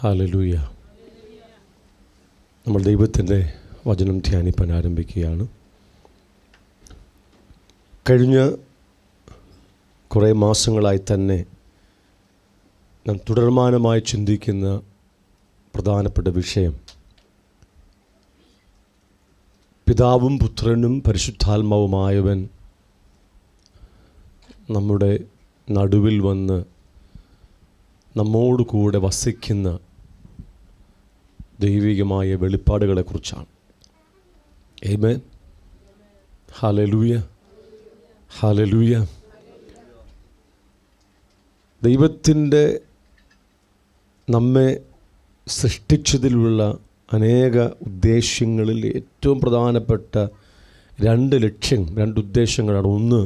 Hallelujah. നമ്മൾ ദൈവത്തിൻ്റെ വചനം ധ്യാനിപ്പാൻ ആരംഭിക്കുകയാണ്. കഴിഞ്ഞ കുറേ മാസങ്ങളായി തന്നെ നാം തുടർമാനമായി ചിന്തിക്കുന്ന പ്രധാനപ്പെട്ട വിഷയം പിതാവും പുത്രനും പരിശുദ്ധാത്മാവുമായവൻ നമ്മുടെ നടുവിൽ വന്ന് നമ്മോട് കൂടെ വസിക്കുന്ന ദൈവികമായ വെളിപ്പാടുകളെക്കുറിച്ചാണ്. ആമേൻ. Hallelujah, hallelujah. ദൈവത്തിൻ്റെ നമ്മെ സൃഷ്ടിച്ചതിലുള്ള അനേക ഉദ്ദേശ്യങ്ങളിൽ ഏറ്റവും പ്രധാനപ്പെട്ട രണ്ട് ഉദ്ദേശങ്ങളാണ്. ഒന്ന്,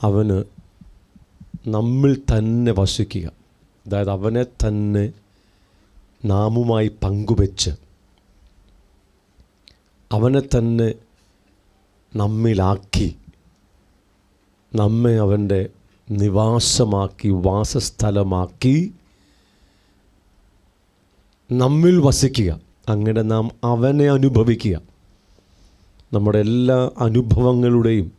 അവന് നമ്മിൽ തന്നെ വസിക്കുക, അതായത് അവനെ തന്നെ നാമുമായി പങ്കുവെച്ച് അവനെ തന്നെ നമ്മിലാക്കി നമ്മെ അവൻ്റെ നിവാസമാക്കി വാസസ്ഥലമാക്കി നമ്മിൽ വസിക്കുക. അങ്ങനെ നാം അവനെ അനുഭവിക്കുക. നമ്മുടെ എല്ലാ അനുഭവങ്ങളുടെയും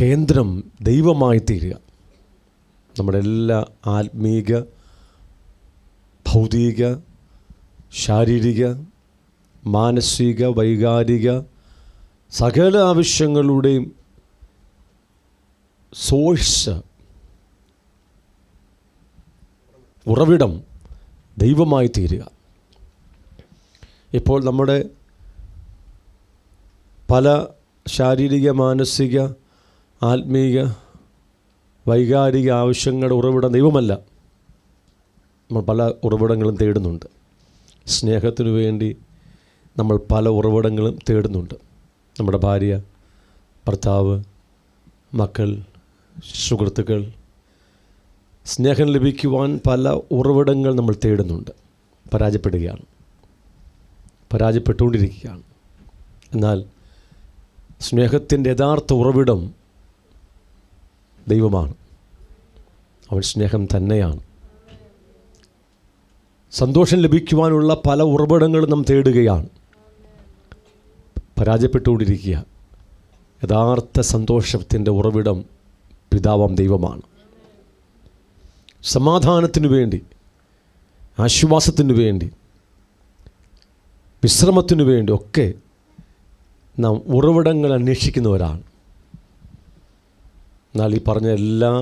കേന്ദ്രം ദൈവമായി തീരുക. നമ്മുടെ എല്ലാ ആത്മീക, ഭൗതിക, ശാരീരിക, മാനസിക, വൈകാരിക സകല ആവശ്യങ്ങളുടെയും സോഴ്സ്, ഉറവിടം ദൈവമായി തീരുക. ഇപ്പോൾ നമ്മുടെ പല ശാരീരിക, മാനസിക, ആത്മീക, വൈകാരിക ആവശ്യങ്ങളുടെ ഉറവിടം ദൈവമല്ല. നമ്മൾ പല ഉറവിടങ്ങളും തേടുന്നുണ്ട്. സ്നേഹത്തിനു വേണ്ടി നമ്മൾ പല ഉറവിടങ്ങളും തേടുന്നുണ്ട്. നമ്മുടെ ഭാര്യ, ഭർത്താവ്, മക്കൾ, സുഹൃത്തുക്കൾ, സ്നേഹം ലഭിക്കുവാൻ പല ഉറവിടങ്ങൾ നമ്മൾ തേടുന്നുണ്ട്. പരാജയപ്പെട്ടുകൊണ്ടിരിക്കുകയാണ്. എന്നാൽ സ്നേഹത്തിൻ്റെ യഥാർത്ഥ ഉറവിടം ദൈവമാണ്. അവൻ സ്നേഹം തന്നെയാണ്. സന്തോഷം ലഭിക്കുവാനുള്ള പല ഉറവിടങ്ങളും നാം തേടുകയാണ്, പരാജയപ്പെട്ടുകൊണ്ടിരിക്കുക. യഥാർത്ഥ സന്തോഷത്തിൻ്റെ ഉറവിടം പിതാവാം ദൈവമാണ്. സമാധാനത്തിനു വേണ്ടി, ആശ്വാസത്തിനു വേണ്ടി, വിശ്രമത്തിനു വേണ്ടി ഒക്കെ നാം ഉറവിടങ്ങൾ അന്വേഷിക്കുന്നവരാണ്. എന്നാൽ ഈ പറഞ്ഞ എല്ലാ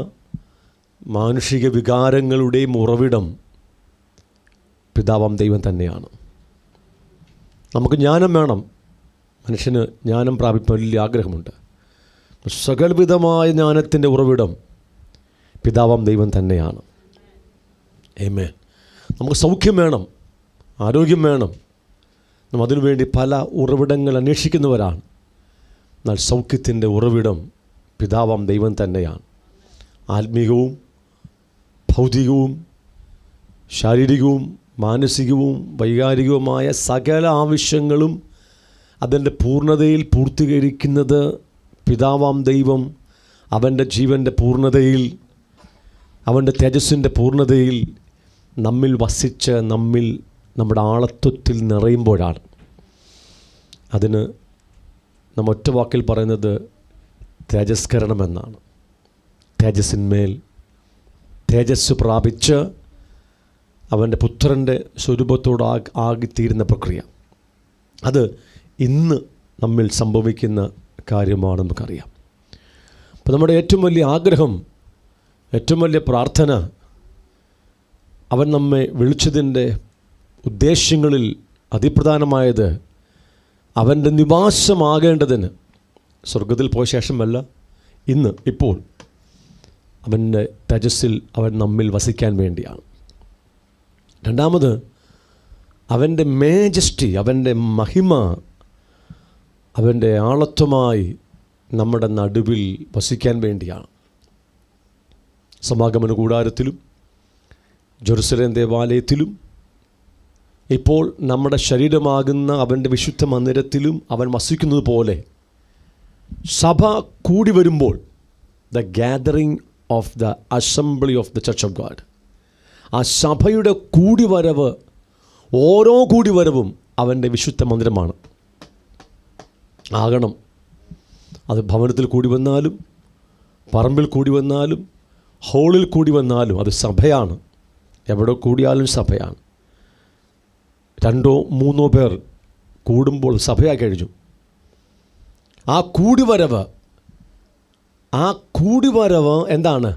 മാനുഷിക വികാരങ്ങളുടെയും ഉറവിടം പിതാവാം ദൈവം തന്നെയാണ്. നമുക്ക് ജ്ഞാനം വേണം. മനുഷ്യന് ജ്ഞാനം പ്രാപിക്കാൻ വലിയ ആഗ്രഹമുണ്ട്. സകലവിധമായ ജ്ഞാനത്തിൻ്റെ ഉറവിടം പിതാവാം ദൈവം തന്നെയാണ്. ആമേൻ. നമുക്ക് സൗഖ്യം വേണം, ആരോഗ്യം വേണം. നാം അതിനുവേണ്ടി പല ഉറവിടങ്ങൾ അന്വേഷിക്കുന്നവരാണ്. എന്നാൽ സൗഖ്യത്തിൻ്റെ ഉറവിടം പിതാവാം ദൈവം തന്നെയാണ്. ആത്മീകവും ഭൗതികവും ശാരീരികവും മാനസികവും വൈകാരികവുമായ സകല ആവശ്യങ്ങളും അതിൻ്റെ പൂർണ്ണതയിൽ പൂർത്തീകരിക്കുന്നത് പിതാവാം ദൈവം. അവൻ്റെ ജീവൻ്റെ പൂർണ്ണതയിൽ, അവൻ്റെ തേജസ്സിൻ്റെ പൂർണ്ണതയിൽ നമ്മിൽ വസിച്ച് നമ്മിൽ നമ്മുടെ ആളത്വത്തിൽ നിറയുമ്പോഴാണ്. അതിന് നാം ഒറ്റ വാക്കിൽ പറയുന്നത് തേജസ്കരണം എന്നാണ്. തേജസ്സിന്മേൽ തേജസ് പ്രാപിച്ച് അവൻ്റെ പുത്രൻ്റെ സ്വരൂപത്തോട് ആകിത്തീരുന്ന പ്രക്രിയ, അത് ഇന്ന് നമ്മിൽ സംഭവിക്കുന്ന കാര്യമാണ് നമുക്കറിയാം. അപ്പോൾ നമ്മുടെ ഏറ്റവും വലിയ ആഗ്രഹം, ഏറ്റവും വലിയ പ്രാർത്ഥന, അവൻ നമ്മെ വിളിച്ചതിൻ്റെ ഉദ്ദേശ്യങ്ങളിൽ അതിപ്രധാനമായത് അവൻ്റെ നിവാസമാകേണ്ടതിന്, സ്വർഗത്തിൽ പോയ ശേഷമല്ല, ഇപ്പോൾ അവൻ്റെ തേജസ്സിൽ അവൻ നമ്മിൽ വസിക്കാൻ വേണ്ടിയാണ്. രണ്ടാമത്, അവൻ്റെ മേജസ്റ്റി, അവൻ്റെ മഹിമ, അവൻ്റെ ആളത്വമായി നമ്മുടെ നടുവിൽ വസിക്കാൻ വേണ്ടിയാണ്. സമാഗമന കൂടാരത്തിലും ജെറുസലേം ദേവാലയത്തിലും ഇപ്പോൾ നമ്മുടെ ശരീരമാകുന്ന അവൻ്റെ വിശുദ്ധ മന്ദിരത്തിലും അവൻ വസിക്കുന്നത് പോലെ സഭ കൂടി വരുമ്പോൾ, the gathering of the assembly of the church of God, ആ സഭയുടെ കൂടിവരവ്, ഓരോ കൂടിവരവും അവൻ്റെ വിശുദ്ധ മന്ദിരമാണ് ആകണം. അത് ഭവനത്തിൽ കൂടി വന്നാലും, പറമ്പിൽ കൂടി വന്നാലും, ഹോളിൽ കൂടി വന്നാലും അത് സഭയാണ്. എവിടെ കൂടിയാലും സഭയാണ്. 2 3 പേർ കൂടുമ്പോൾ സഭയായി കഴിഞ്ഞു. ആ കൂടിവരവ് എന്താണ്?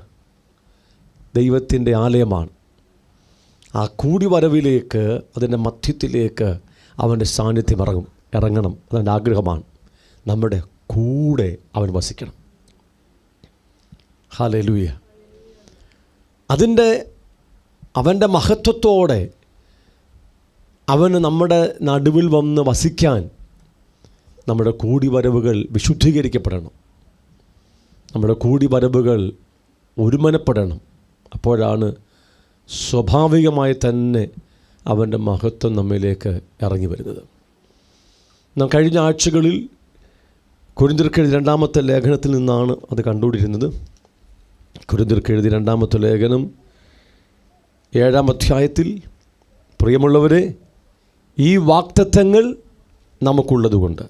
ദൈവത്തിൻ്റെ ആലയമാണ്. ആ കൂടിവരവിലേക്ക്, അതിൻ്റെ മധ്യത്തിലേക്ക് അവൻ്റെ സാന്നിധ്യം ഇറങ്ങണം. അതെൻ്റെ ആഗ്രഹമാണ്. നമ്മുടെ കൂടെ അവൻ വസിക്കണം. ഹല്ലേലൂയ. അവൻ്റെ മഹത്വത്തോടെ അവന് നമ്മുടെ നടുവിൽ വന്ന് വസിക്കാൻ നമ്മുടെ കൂടിവരവുകൾ വിശുദ്ധീകരിക്കപ്പെടണം. നമ്മുടെ കൂടിവരവുകൾ ഒരുമനപ്പെടണം. അപ്പോഴാണ് സ്വാഭാവികമായി തന്നെ അവൻ്റെ മഹത്വം നമ്മിലേക്ക് ഇറങ്ങി വരുന്നത്. നാം കഴിഞ്ഞ ആഴ്ചകളിൽ കൊരിന്ത്യർക്കെഴുതിയ 2-ാമത്തെ ലേഖനത്തിൽ നിന്നാണ് അത് കണ്ടുകൊണ്ടിരുന്നത്. കൊരിന്ത്യർക്കെഴുതിയ 2-ാമത്തെ ലേഖനം 7-ാം അധ്യായത്തിൽ, പ്രിയമുള്ളവരെ, ഈ വാഗ്ദത്തങ്ങൾ നമുക്കുള്ളതുകൊണ്ട്,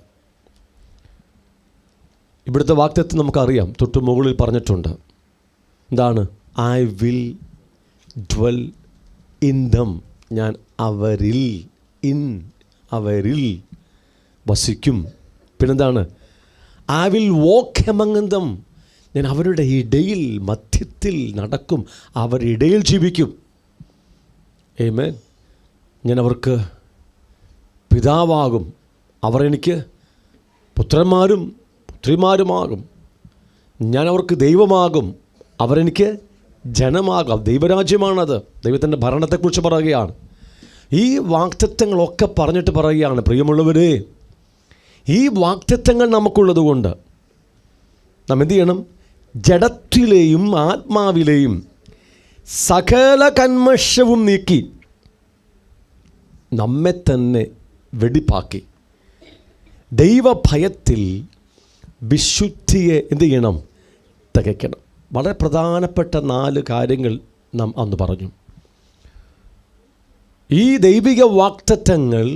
ഇവിടുത്തെ വാഗ്ദത്തം നമുക്കറിയാം. തൊട്ട് മുകളിൽ പറഞ്ഞിട്ടുണ്ട്. എന്താണ്? I will dwell in them. ഞാൻ അവരിൽ വസിക്കും. പിന്നെന്താണ്? I will walk among them. ഞാൻ അവരുടെ ഇടയിൽ, മധ്യത്തിൽ നടക്കും, അവരുടെ ഇടയിൽ ജീവിക്കും. ആമേൻ. ഞാൻ അവർക്ക് പിതാവാകും, അവർ എനിക്ക് പുത്രന്മാരും പുത്രിമാരുമാകും. ഞാൻ അവർക്ക് ദൈവമാകും, അവരെനിക്ക് ജനമാകാം. ദൈവരാജ്യമാണത്. ദൈവത്തിൻ്റെ ഭരണത്തെക്കുറിച്ച് പറയുകയാണ്. ഈ വാഗ്ദത്തങ്ങളൊക്കെ പറഞ്ഞിട്ട് പറയുകയാണ്, പ്രിയമുള്ളവരെ, ഈ വാഗ്ദത്തങ്ങൾ നമുക്കുള്ളത് കൊണ്ട് നാം എന്ത് ചെയ്യണം? ജഡത്തിലെയും ആത്മാവിലെയും സകല കന്മഷവും നീക്കി നമ്മെ തന്നെ വെടിപ്പാക്കി ദൈവഭയത്തിൽ വിശുദ്ധിയെ എന്ത് ചെയ്യണം? തികയ്ക്കണം. വളരെ പ്രധാനപ്പെട്ട 4 കാര്യങ്ങൾ നാം അന്ന് പറഞ്ഞു. ഈ ദൈവിക വാഗ്ദത്തങ്ങൾ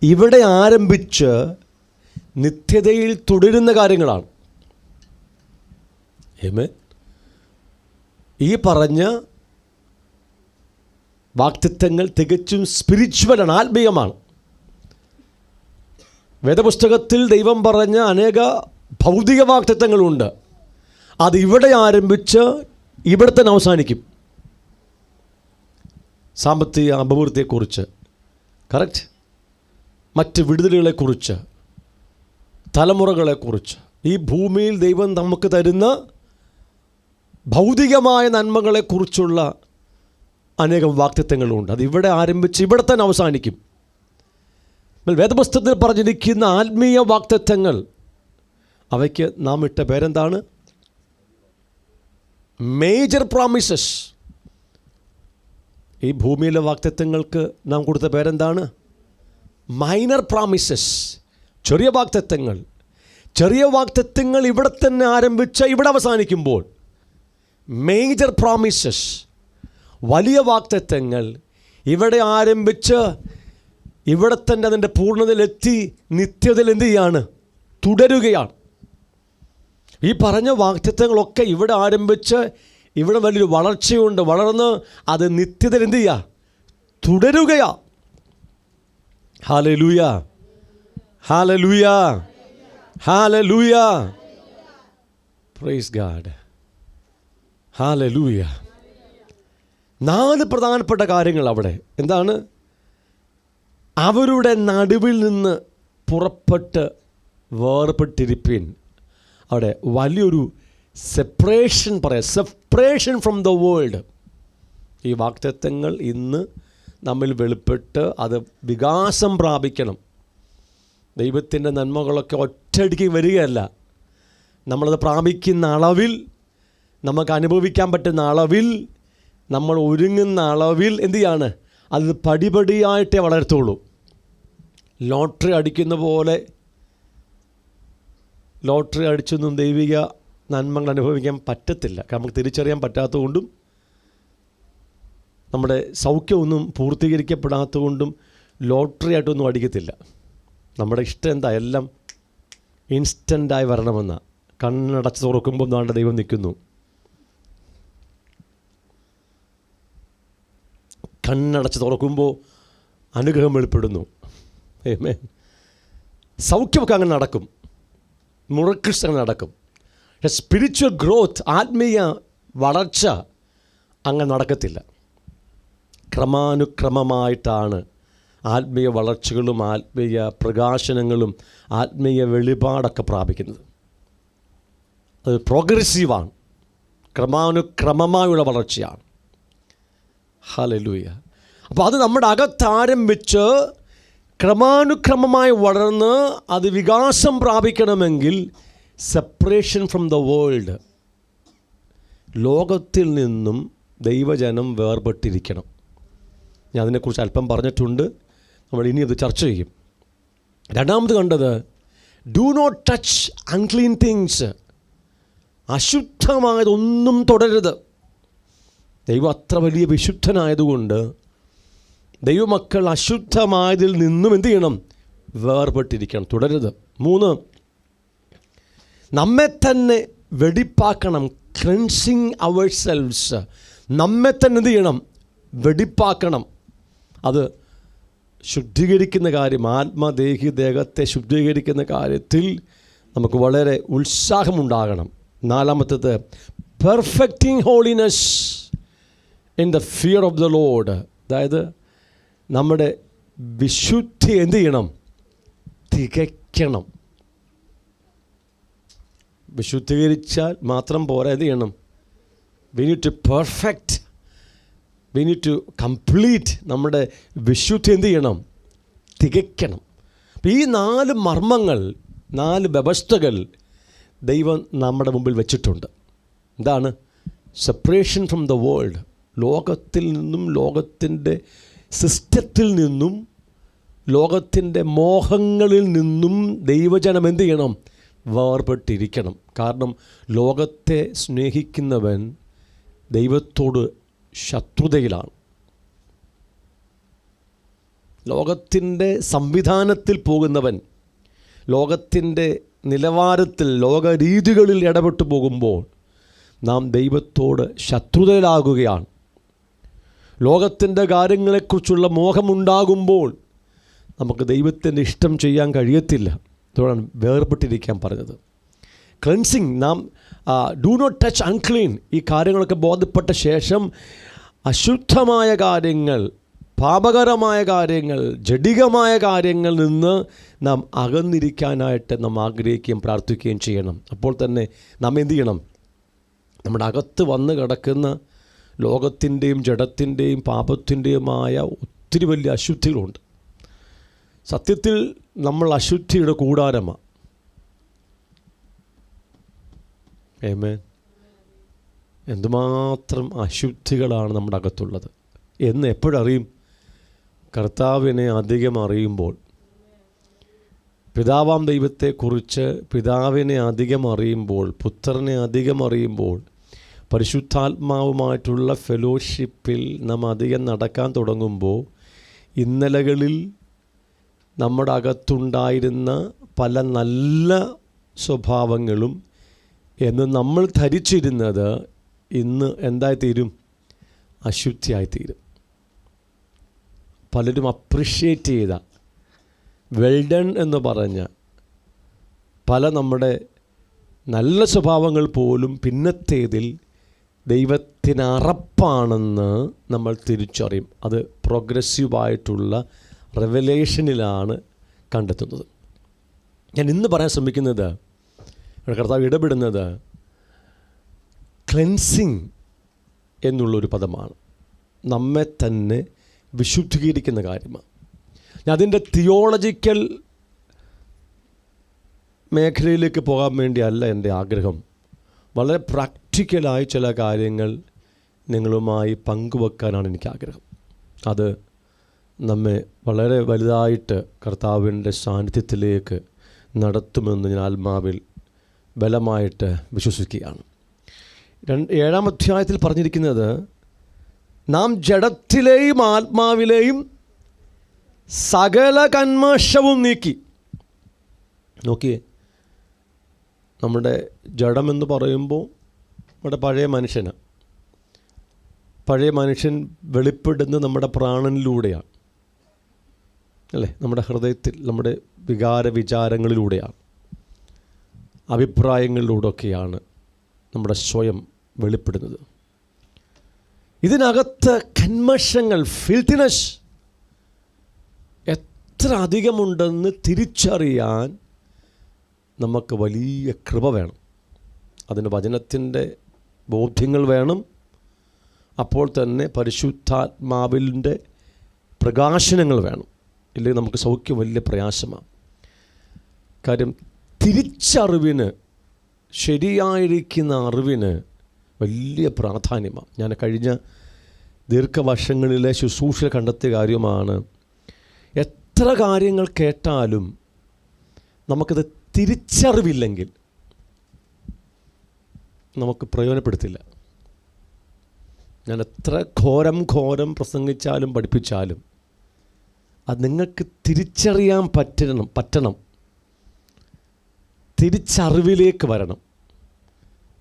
ഇവിടെ ആരംഭിച്ച് നിത്യതയിൽ തുടരുന്ന കാര്യങ്ങളാണ്. ആമേൻ. ഈ പറഞ്ഞ വാഗ്ദത്തങ്ങൾ തികച്ചും സ്പിരിച്വലാണ്, ആത്മീയമാണ്. വേദപുസ്തകത്തിൽ ദൈവം പറഞ്ഞ അനേക ഭൗതിക വാഗ്ദത്തങ്ങളുണ്ട്. അത് ഇവിടെ ആരംഭിച്ച് ഇവിടെ തന്നെ അവസാനിക്കും. സാമ്പത്തിക അഭിവൃദ്ധിയെക്കുറിച്ച്, കറക്റ്റ്, മറ്റ് വിടുതലുകളെക്കുറിച്ച്, തലമുറകളെക്കുറിച്ച്, ഈ ഭൂമിയിൽ ദൈവം നമുക്ക് തരുന്ന ഭൗതികമായ നന്മകളെക്കുറിച്ചുള്ള അനേകം വാഗ്ദത്തങ്ങളുണ്ട്. അത് ഇവിടെ ആരംഭിച്ച് ഇവിടെ തന്നെ അവസാനിക്കും. വേദപുസ്തകത്തിൽ പറഞ്ഞിരിക്കുന്ന ആത്മീയ വാഗ്ദത്തങ്ങൾ, അവയ്ക്ക് നാം ഇട്ട പേരെന്താണ്? Major promises. ഈ ഭൂമിയിലെ വാഗ്ദത്തങ്ങൾക്ക് നാം കൊടുത്ത പേരെന്താണ്? Minor promises. ചെറിയ വാഗ്ദത്തങ്ങൾ. ചെറിയ വാഗ്ദത്തങ്ങൾ ഇവിടെ തന്നെ ആരംഭിച്ച് ഇവിടെ അവസാനിക്കുമ്പോൾ മേജർ പ്രോമിസസ്, വലിയ വാഗ്ദത്തങ്ങൾ ഇവിടെ ആരംഭിച്ച് ഇവിടെ തന്നെ അതിൻ്റെ പൂർണ്ണതയിലെത്തി നിത്യതയിൽ എന്ത് ചെയ്യാണ്? തുടരുകയാണ്. ഈ പറഞ്ഞ വാഗ്ദത്തങ്ങളൊക്കെ ഇവിടെ ആരംഭിച്ച് ഇവിടെ വലിയൊരു വളർച്ചയുണ്ട്, വളർന്ന് അത് നിത്യതയിൽ എന്ത് ചെയ്യുക? തുടരുകയാണ്. Hallelujah, hallelujah, hallelujah, praise God, hallelujah. 4 പ്രധാനപ്പെട്ട കാര്യങ്ങൾ അവിടെ. എന്താണ്? അവരുടെ നടുവിൽ നിന്ന് പുറപ്പെട്ട് വേർപെട്ടിരിപ്പിൻ. അവിടെ വലിയൊരു സെപ്പറേഷൻ പറയാം, സെപ്പറേഷൻ ഫ്രം ദ വേൾഡ്. ഈ വാഗ്ദത്തങ്ങൾ ഇന്ന് നമ്മിൽ വെളിപ്പെട്ട് അത് വികാസം പ്രാപിക്കണം. ദൈവത്തിൻ്റെ നന്മകളൊക്കെ ഒറ്റയടിക്ക് വരികയല്ല. നമ്മളത് പ്രാപിക്കുന്ന അളവിൽ, നമുക്ക് അനുഭവിക്കാൻ പറ്റുന്ന അളവിൽ, നമ്മൾ ഒരുങ്ങുന്ന അളവിൽ എന്ത് ചെയ്യാണ്? അത് പടിപടിയായിട്ടേ വളരത്തുള്ളൂ. ലോട്ടറി അടിക്കുന്ന പോലെ ലോട്ടറി അടിച്ചൊന്നും ദൈവിക നന്മകൾ അനുഭവിക്കാൻ പറ്റത്തില്ല. നമുക്ക് തിരിച്ചറിയാൻ പറ്റാത്തതുകൊണ്ടും നമ്മുടെ സൗഖ്യമൊന്നും പൂർത്തീകരിക്കപ്പെടാത്തതുകൊണ്ടും ലോട്ടറി ആയിട്ടൊന്നും അടിക്കത്തില്ല. നമ്മുടെ ഇഷ്ടം എന്താ? എല്ലാം ഇൻസ്റ്റൻ്റായി വരണമെന്ന. കണ്ണടച്ച് തുറക്കുമ്പോൾ നാണ്ട ദൈവം നിൽക്കുന്നു. കണ്ണടച്ച് തുറക്കുമ്പോൾ അനുഗ്രഹം വെളിപ്പെടുന്നു. ആമേൻ. സൗഖ്യമൊക്കെ അങ്ങനെ നടക്കും, മിറക്കിൾസ് അങ്ങനെ നടക്കും. പക്ഷേ സ്പിരിച്വൽ ഗ്രോത്ത്, ആത്മീയ വളർച്ച അങ്ങനെ നടക്കത്തില്ല. ക്രമാനുക്രമമായിട്ടാണ് ആത്മീയ വളർച്ചകളും ആത്മീയ പ്രകാശനങ്ങളും ആത്മീയ വെളിപാടൊക്കെ പ്രാപിക്കുന്നത്. അത് പ്രോഗ്രസീവാണ്, ക്രമാനുക്രമമായുള്ള വളർച്ചയാണ്. ഹല്ലേലൂയ. അപ്പോൾ അത് നമ്മുടെ അകത്താരംഭിച്ച് ക്രമാനുക്രമമായി വളർന്ന് അത് വികാസം പ്രാപിക്കണമെങ്കിൽ സെപ്പറേഷൻ ഫ്രം ദ വേൾഡ്, ലോകത്തിൽ നിന്നും ദൈവജനം വേർപെട്ടിരിക്കണം. ഞാൻ അതിനെക്കുറിച്ച് അല്പം പറഞ്ഞിട്ടുണ്ട്, നമ്മൾ ഇനി അത് ചർച്ച ചെയ്യും. രണ്ടാമത് കണ്ടത്, do not touch unclean things. അശുദ്ധമായതൊന്നും തുടരുത്. ദൈവം അത്ര വലിയ വിശുദ്ധനായതുകൊണ്ട് ദൈവമക്കൾ അശുദ്ധമായതിൽ നിന്നും എന്ത് ചെയ്യണം? വേർപെട്ടിരിക്കണം, തുടരുത്. 3, നമ്മെ തന്നെ വെടിപ്പാക്കണം. ക്ലെൻസിങ് അവർ സെൽവ്സ്. നമ്മെ തന്നെ എന്ത് ചെയ്യണം? വെടിപ്പാക്കണം. അത് ശുദ്ധീകരിക്കുന്ന കാര്യം, ആത്മദേഹി ദേഹത്തെ ശുദ്ധീകരിക്കുന്ന കാര്യത്തിൽ നമുക്ക് വളരെ ഉത്സാഹമുണ്ടാകണം. 4, perfecting holiness in the fear of the load. അതായത് നമ്മുടെ വിശുദ്ധി എന്ത് ചെയ്യണം? തികയ്ക്കണം. വിശുദ്ധീകരിച്ചാൽ മാത്രം പോരാ, എന്ത് ചെയ്യണം? We need to perfect, we need to complete. നമ്മുടെ വിശുദ്ധി എന്ത് ചെയ്യണം? തികയ്ക്കണം. അപ്പോൾ ഈ 4 മർമ്മങ്ങൾ, 4 വ്യവസ്ഥകൾ ദൈവം നമ്മുടെ മുമ്പിൽ വെച്ചിട്ടുണ്ട്. എന്താണ്? Separation from the world. ലോകത്തിൽ നിന്നും, ലോകത്തിൻ്റെ സിസ്റ്റത്തിൽ നിന്നും, ലോകത്തിൻ്റെ മോഹങ്ങളിൽ നിന്നും ദൈവജനം എന്ത് ചെയ്യണം? വേർപെട്ടിരിക്കണം. കാരണം ലോകത്തെ സ്നേഹിക്കുന്നവൻ ദൈവത്തോട് ശത്രുതയിലാണ്. ലോകത്തിൻ്റെ സംവിധാനത്തിൽ പോകുന്നവൻ, ലോകത്തിൻ്റെ നിലവാരത്തിൽ, ലോകരീതികളിൽ ഇടപെട്ടു പോകുമ്പോൾ നാം ദൈവത്തോട് ശത്രുതയിലാകുകയാണ്. ലോകത്തിൻ്റെ കാര്യങ്ങളെക്കുറിച്ചുള്ള മോഹമുണ്ടാകുമ്പോൾ നമുക്ക് ദൈവത്തിൻ്റെ ഇഷ്ടം ചെയ്യാൻ കഴിയത്തില്ല. അതുകൊണ്ടാണ് വേർപെട്ടിരിക്കാൻ പറഞ്ഞത്. ക്ലെൻസിങ്, നാം ഡു നോട്ട് ടച്ച് അൺക്ലീൻ. ഈ കാര്യങ്ങളൊക്കെ ബോധ്യപ്പെട്ട ശേഷം അശുദ്ധമായ കാര്യങ്ങൾ, പാപകരമായ കാര്യങ്ങൾ, ജഡികമായ കാര്യങ്ങളിൽ നിന്ന് നാം അകന്നിരിക്കാനായിട്ട് നാം ആഗ്രഹിക്കുകയും പ്രാർത്ഥിക്കുകയും ചെയ്യണം. അപ്പോൾ തന്നെ നാം എന്ത് ചെയ്യണം? നമ്മുടെ അകത്ത് വന്ന് കിടക്കുന്ന ലോകത്തിൻ്റെയും ജഡത്തിൻ്റെയും പാപത്തിൻ്റെയുമായ ഒത്തിരി വലിയ അശുദ്ധികളുണ്ട്. സത്യത്തിൽ നമ്മൾ അശുദ്ധിയുടെ കൂടാരമാണ്. ആമേൻ. എന്തുമാത്രം അശുദ്ധികളാണ് നമ്മുടെ അകത്തുള്ളത് എന്ന് എപ്പോഴറിയും? കർത്താവിനെ അധികം അറിയുമ്പോൾ. പിതാവാം ദൈവത്തെക്കുറിച്ച് പിതാവിനെ അധികം അറിയുമ്പോൾ, പുത്രനെ അധികം അറിയുമ്പോൾ, പരിശുദ്ധാത്മാവുമായിട്ടുള്ള ഫെലോഷിപ്പിൽ നാം അധികം നടക്കാൻ തുടങ്ങുമ്പോൾ, ഇന്നലകളിൽ നമ്മുടെ അകത്തുണ്ടായിരുന്ന പല നല്ല സ്വഭാവങ്ങളും എന്ന് നമ്മൾ ധരിച്ചിരുന്നത് ഇന്ന് എന്തായിത്തീരും? അശുദ്ധിയായിത്തീരും. പലരും അപ്രിഷ്യേറ്റ് ചെയ്ത, വെൽഡൺ എന്ന് പറഞ്ഞ പല നമ്മുടെ നല്ല സ്വഭാവങ്ങൾ പോലും പിന്നത്തേതിൽ ദൈവത്തിന് അറപ്പാണെന്ന് നമ്മൾ തിരിച്ചറിയും. അത് പ്രോഗ്രസീവായിട്ടുള്ള റെവലേഷനിലാണ് കണ്ടെത്തുന്നത്. ഞാൻ ഇന്ന് പറയാൻ ശ്രമിക്കുന്നത്, കർത്താവ് ഇടപെടുന്നത് ക്ലെൻസിങ് എന്നുള്ളൊരു പദമാണ്. നമ്മെ തന്നെ വിശുദ്ധീകരിക്കുന്ന കാര്യമാണ്. ഞാൻ അതിൻ്റെ തിയോളജിക്കൽ മേഖലയിലേക്ക് പോകാൻ വേണ്ടിയല്ല എൻ്റെ ആഗ്രഹം. വളരെ പ്രാക്ടിക്കലായി ചില കാര്യങ്ങൾ നിങ്ങളുമായി പങ്കുവെക്കാനാണ് എനിക്ക് ആഗ്രഹം. അത് നമ്മെ വളരെ വലുതായിട്ട് കർത്താവിൻ്റെ സാന്നിധ്യത്തിലേക്ക് നടത്തുമെന്ന് ഞാൻ ആത്മാവിൽ ബലമായിട്ട് വിശ്വസിക്കുകയാണ്. 7-ാം അധ്യായത്തിൽ പറഞ്ഞിരിക്കുന്നത്, നാം ജഡത്തിലെയും ആത്മാവിലെയും സകല കന്മഷവും നീക്കി. നോക്കിയേ, നമ്മുടെ ജഡമെന്ന് പറയുമ്പോൾ നമ്മുടെ പഴയ മനുഷ്യൻ വെളിപ്പെടുന്നത് നമ്മുടെ പ്രാണനിലൂടെയാണ്, അല്ലേ? നമ്മുടെ ഹൃദയത്തിൽ, നമ്മുടെ വിചാരങ്ങളിലൂടെയാണ്, അഭിപ്രായങ്ങളിലൂടെയൊക്കെയാണ് നമ്മുടെ സ്വയം വെളിപ്പെടുന്നത്. ഇതിനകത്ത് കന്മഷങ്ങൾ, ഫിൽത്തിനെസ് എത്ര അധികമുണ്ടെന്ന് തിരിച്ചറിയാൻ നമുക്ക് വലിയ കൃപ വേണം. അതിന് വചനത്തിൻ്റെ ബോധ്യങ്ങൾ വേണം. അപ്പോൾ തന്നെ പരിശുദ്ധാത്മാവിൻ്റെ പ്രകാശനങ്ങൾ വേണം. ഇല്ലെങ്കിൽ നമുക്ക് സൗഖ്യം വലിയ പ്രയാസമാണ്. കാര്യം തിരിച്ചറിവിന്, ശരിയായിരിക്കുന്ന അറിവിന് വലിയ പ്രാധാന്യമാണ്. ഞാൻ കഴിഞ്ഞ ദീർഘവർഷങ്ങളിലെ ശുശ്രൂഷ കണ്ടെത്തിയ കാര്യമാണ്, എത്ര കാര്യങ്ങൾ കേട്ടാലും നമുക്കത് തിരിച്ചറിവില്ലെങ്കിൽ നമുക്ക് പ്രയോജനപ്പെടുത്തില്ല. ഞാൻ എത്ര ഘോരം പ്രസംഗിച്ചാലും പഠിപ്പിച്ചാലും അത് നിങ്ങൾക്ക് തിരിച്ചറിയാൻ പറ്റണം. തിരിച്ചറിവിലേക്ക് വരണം.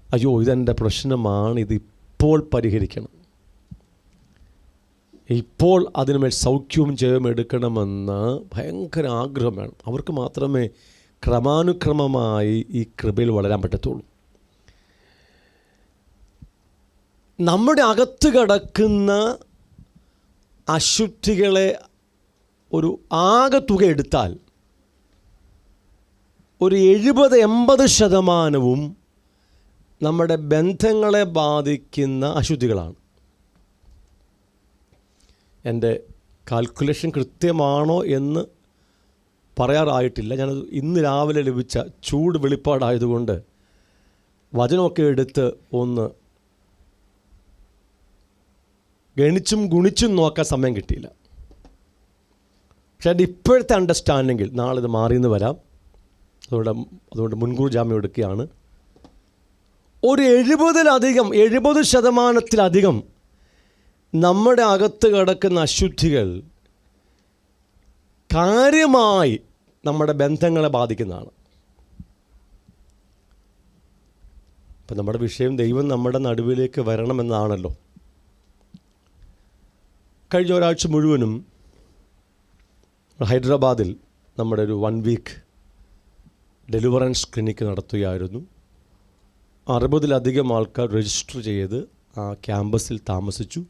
അയ്യോ, ഇതെൻ്റെ പ്രശ്നമാണ്, ഇതിപ്പോൾ പരിഹരിക്കണം, ഇപ്പോൾ അതിനുമേൽ സൗഖ്യവും ജയവും എടുക്കണമെന്ന് ഭയങ്കര ആഗ്രഹം വേണം. അവർക്ക് മാത്രമേ ക്രമാനുക്രമമായി ഈ കൃപയിൽ വളരാൻ പറ്റത്തുള്ളൂ. നമ്മുടെ അകത്ത് കിടക്കുന്ന അശുദ്ധികളെ ഒരു ആകെത്തുക എടുത്താൽ ഒരു 70-80% നമ്മുടെ ബന്ധങ്ങളെ ബാധിക്കുന്ന അശുദ്ധികളാണ്. എൻ്റെ കാൽക്കുലേഷൻ കൃത്യമാണോ എന്ന് പറയാറായിട്ടില്ല. ഞാനത് ഇന്ന് രാവിലെ ലഭിച്ച ചൂട് വെളിപ്പാടായതുകൊണ്ട് വചനമൊക്കെ എടുത്ത് ഒന്ന് ഗണിച്ചും ഗുണിച്ചും നോക്കാൻ സമയം കിട്ടിയില്ല. പക്ഷേ എൻ്റെ ഇപ്പോഴത്തെ അണ്ടർസ്റ്റാൻഡിങ്ങിൽ നാളെ ഇത് മാറിയെന്ന് വരാം. അതുകൊണ്ട് മുൻകൂർ ജാമ്യം എടുക്കുകയാണ്. ഒരു 70% നമ്മുടെ അകത്ത് കിടക്കുന്ന അശുദ്ധികൾ കാര്യമായി നമ്മുടെ ബന്ധങ്ങളെ ബാധിക്കുന്നതാണ്. ഇപ്പം നമ്മുടെ വിഷയം ദൈവം നമ്മുടെ നടുവിലേക്ക് വരണമെന്നാണല്ലോ. കഴിഞ്ഞ ഒരാഴ്ച മുഴുവനും ഹൈദരാബാദിൽ നമ്മുടെ ഒരു 1 വീക്ക് ഡെലിവറൻസ് ക്ലിനിക്ക് നടത്തുകയായിരുന്നു. 60-ലധികം ആൾക്കാർ രജിസ്റ്റർ ചെയ്ത് ആ ക്യാമ്പസിൽ താമസിച്ചു.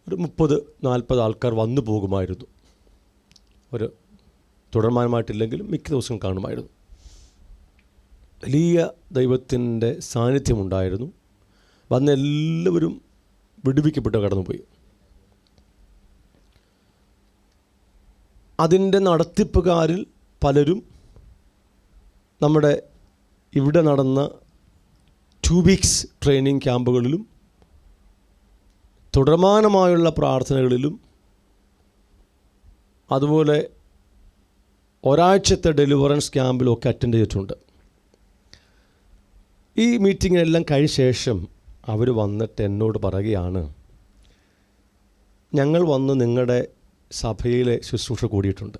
ഒരു 30-40 ആൾക്കാർ വന്നു പോകുമായിരുന്നു. ഒരു തുടർമാനമായിട്ടില്ലെങ്കിലും മിക്ക ദിവസവും കാണുമായിരുന്നു. വലിയ ദൈവത്തിൻ്റെ സാന്നിധ്യമുണ്ടായിരുന്നു. വന്ന എല്ലാവരും വിടുവിക്കപ്പെട്ട് കടന്നുപോയി. അതിൻ്റെ നടത്തിപ്പുകാരിൽ പലരും നമ്മുടെ ഇവിടെ നടന്ന 2 വീക്സ് ട്രെയിനിങ് ക്യാമ്പുകളിലും തുടർമാനമായുള്ള പ്രാർത്ഥനകളിലും അതുപോലെ ഒരാഴ്ചത്തെ ഡെലിവറൻസ് ക്യാമ്പിലും ഒക്കെ അറ്റൻഡ് ചെയ്തിട്ടുണ്ട്. ഈ മീറ്റിങ്ങിനെല്ലാം കഴിഞ്ഞ ശേഷം അവർ വന്നിട്ട് എന്നോട് പറയുകയാണ്, ഞങ്ങൾ വന്ന് നിങ്ങളുടെ സഭയിലെ ശുശ്രൂഷ കൂടിയിട്ടുണ്ട്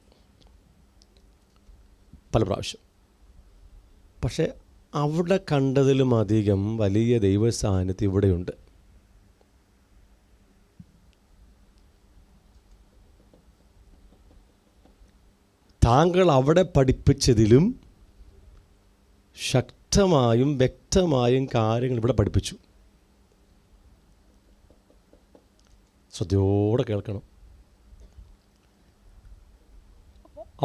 പല പ്രാവശ്യം. പക്ഷേ അവിടെ കണ്ടതിലും അധികം വലിയ ദൈവ സാന്നിധ്യം ഇവിടെയുണ്ട്. താങ്കൾ അവിടെ പഠിപ്പിച്ചതിലും ശക്തമായും വ്യക്തമായും കാര്യങ്ങൾ ഇവിടെ പഠിപ്പിച്ചു. ശ്രദ്ധയോടെ കേൾക്കണം.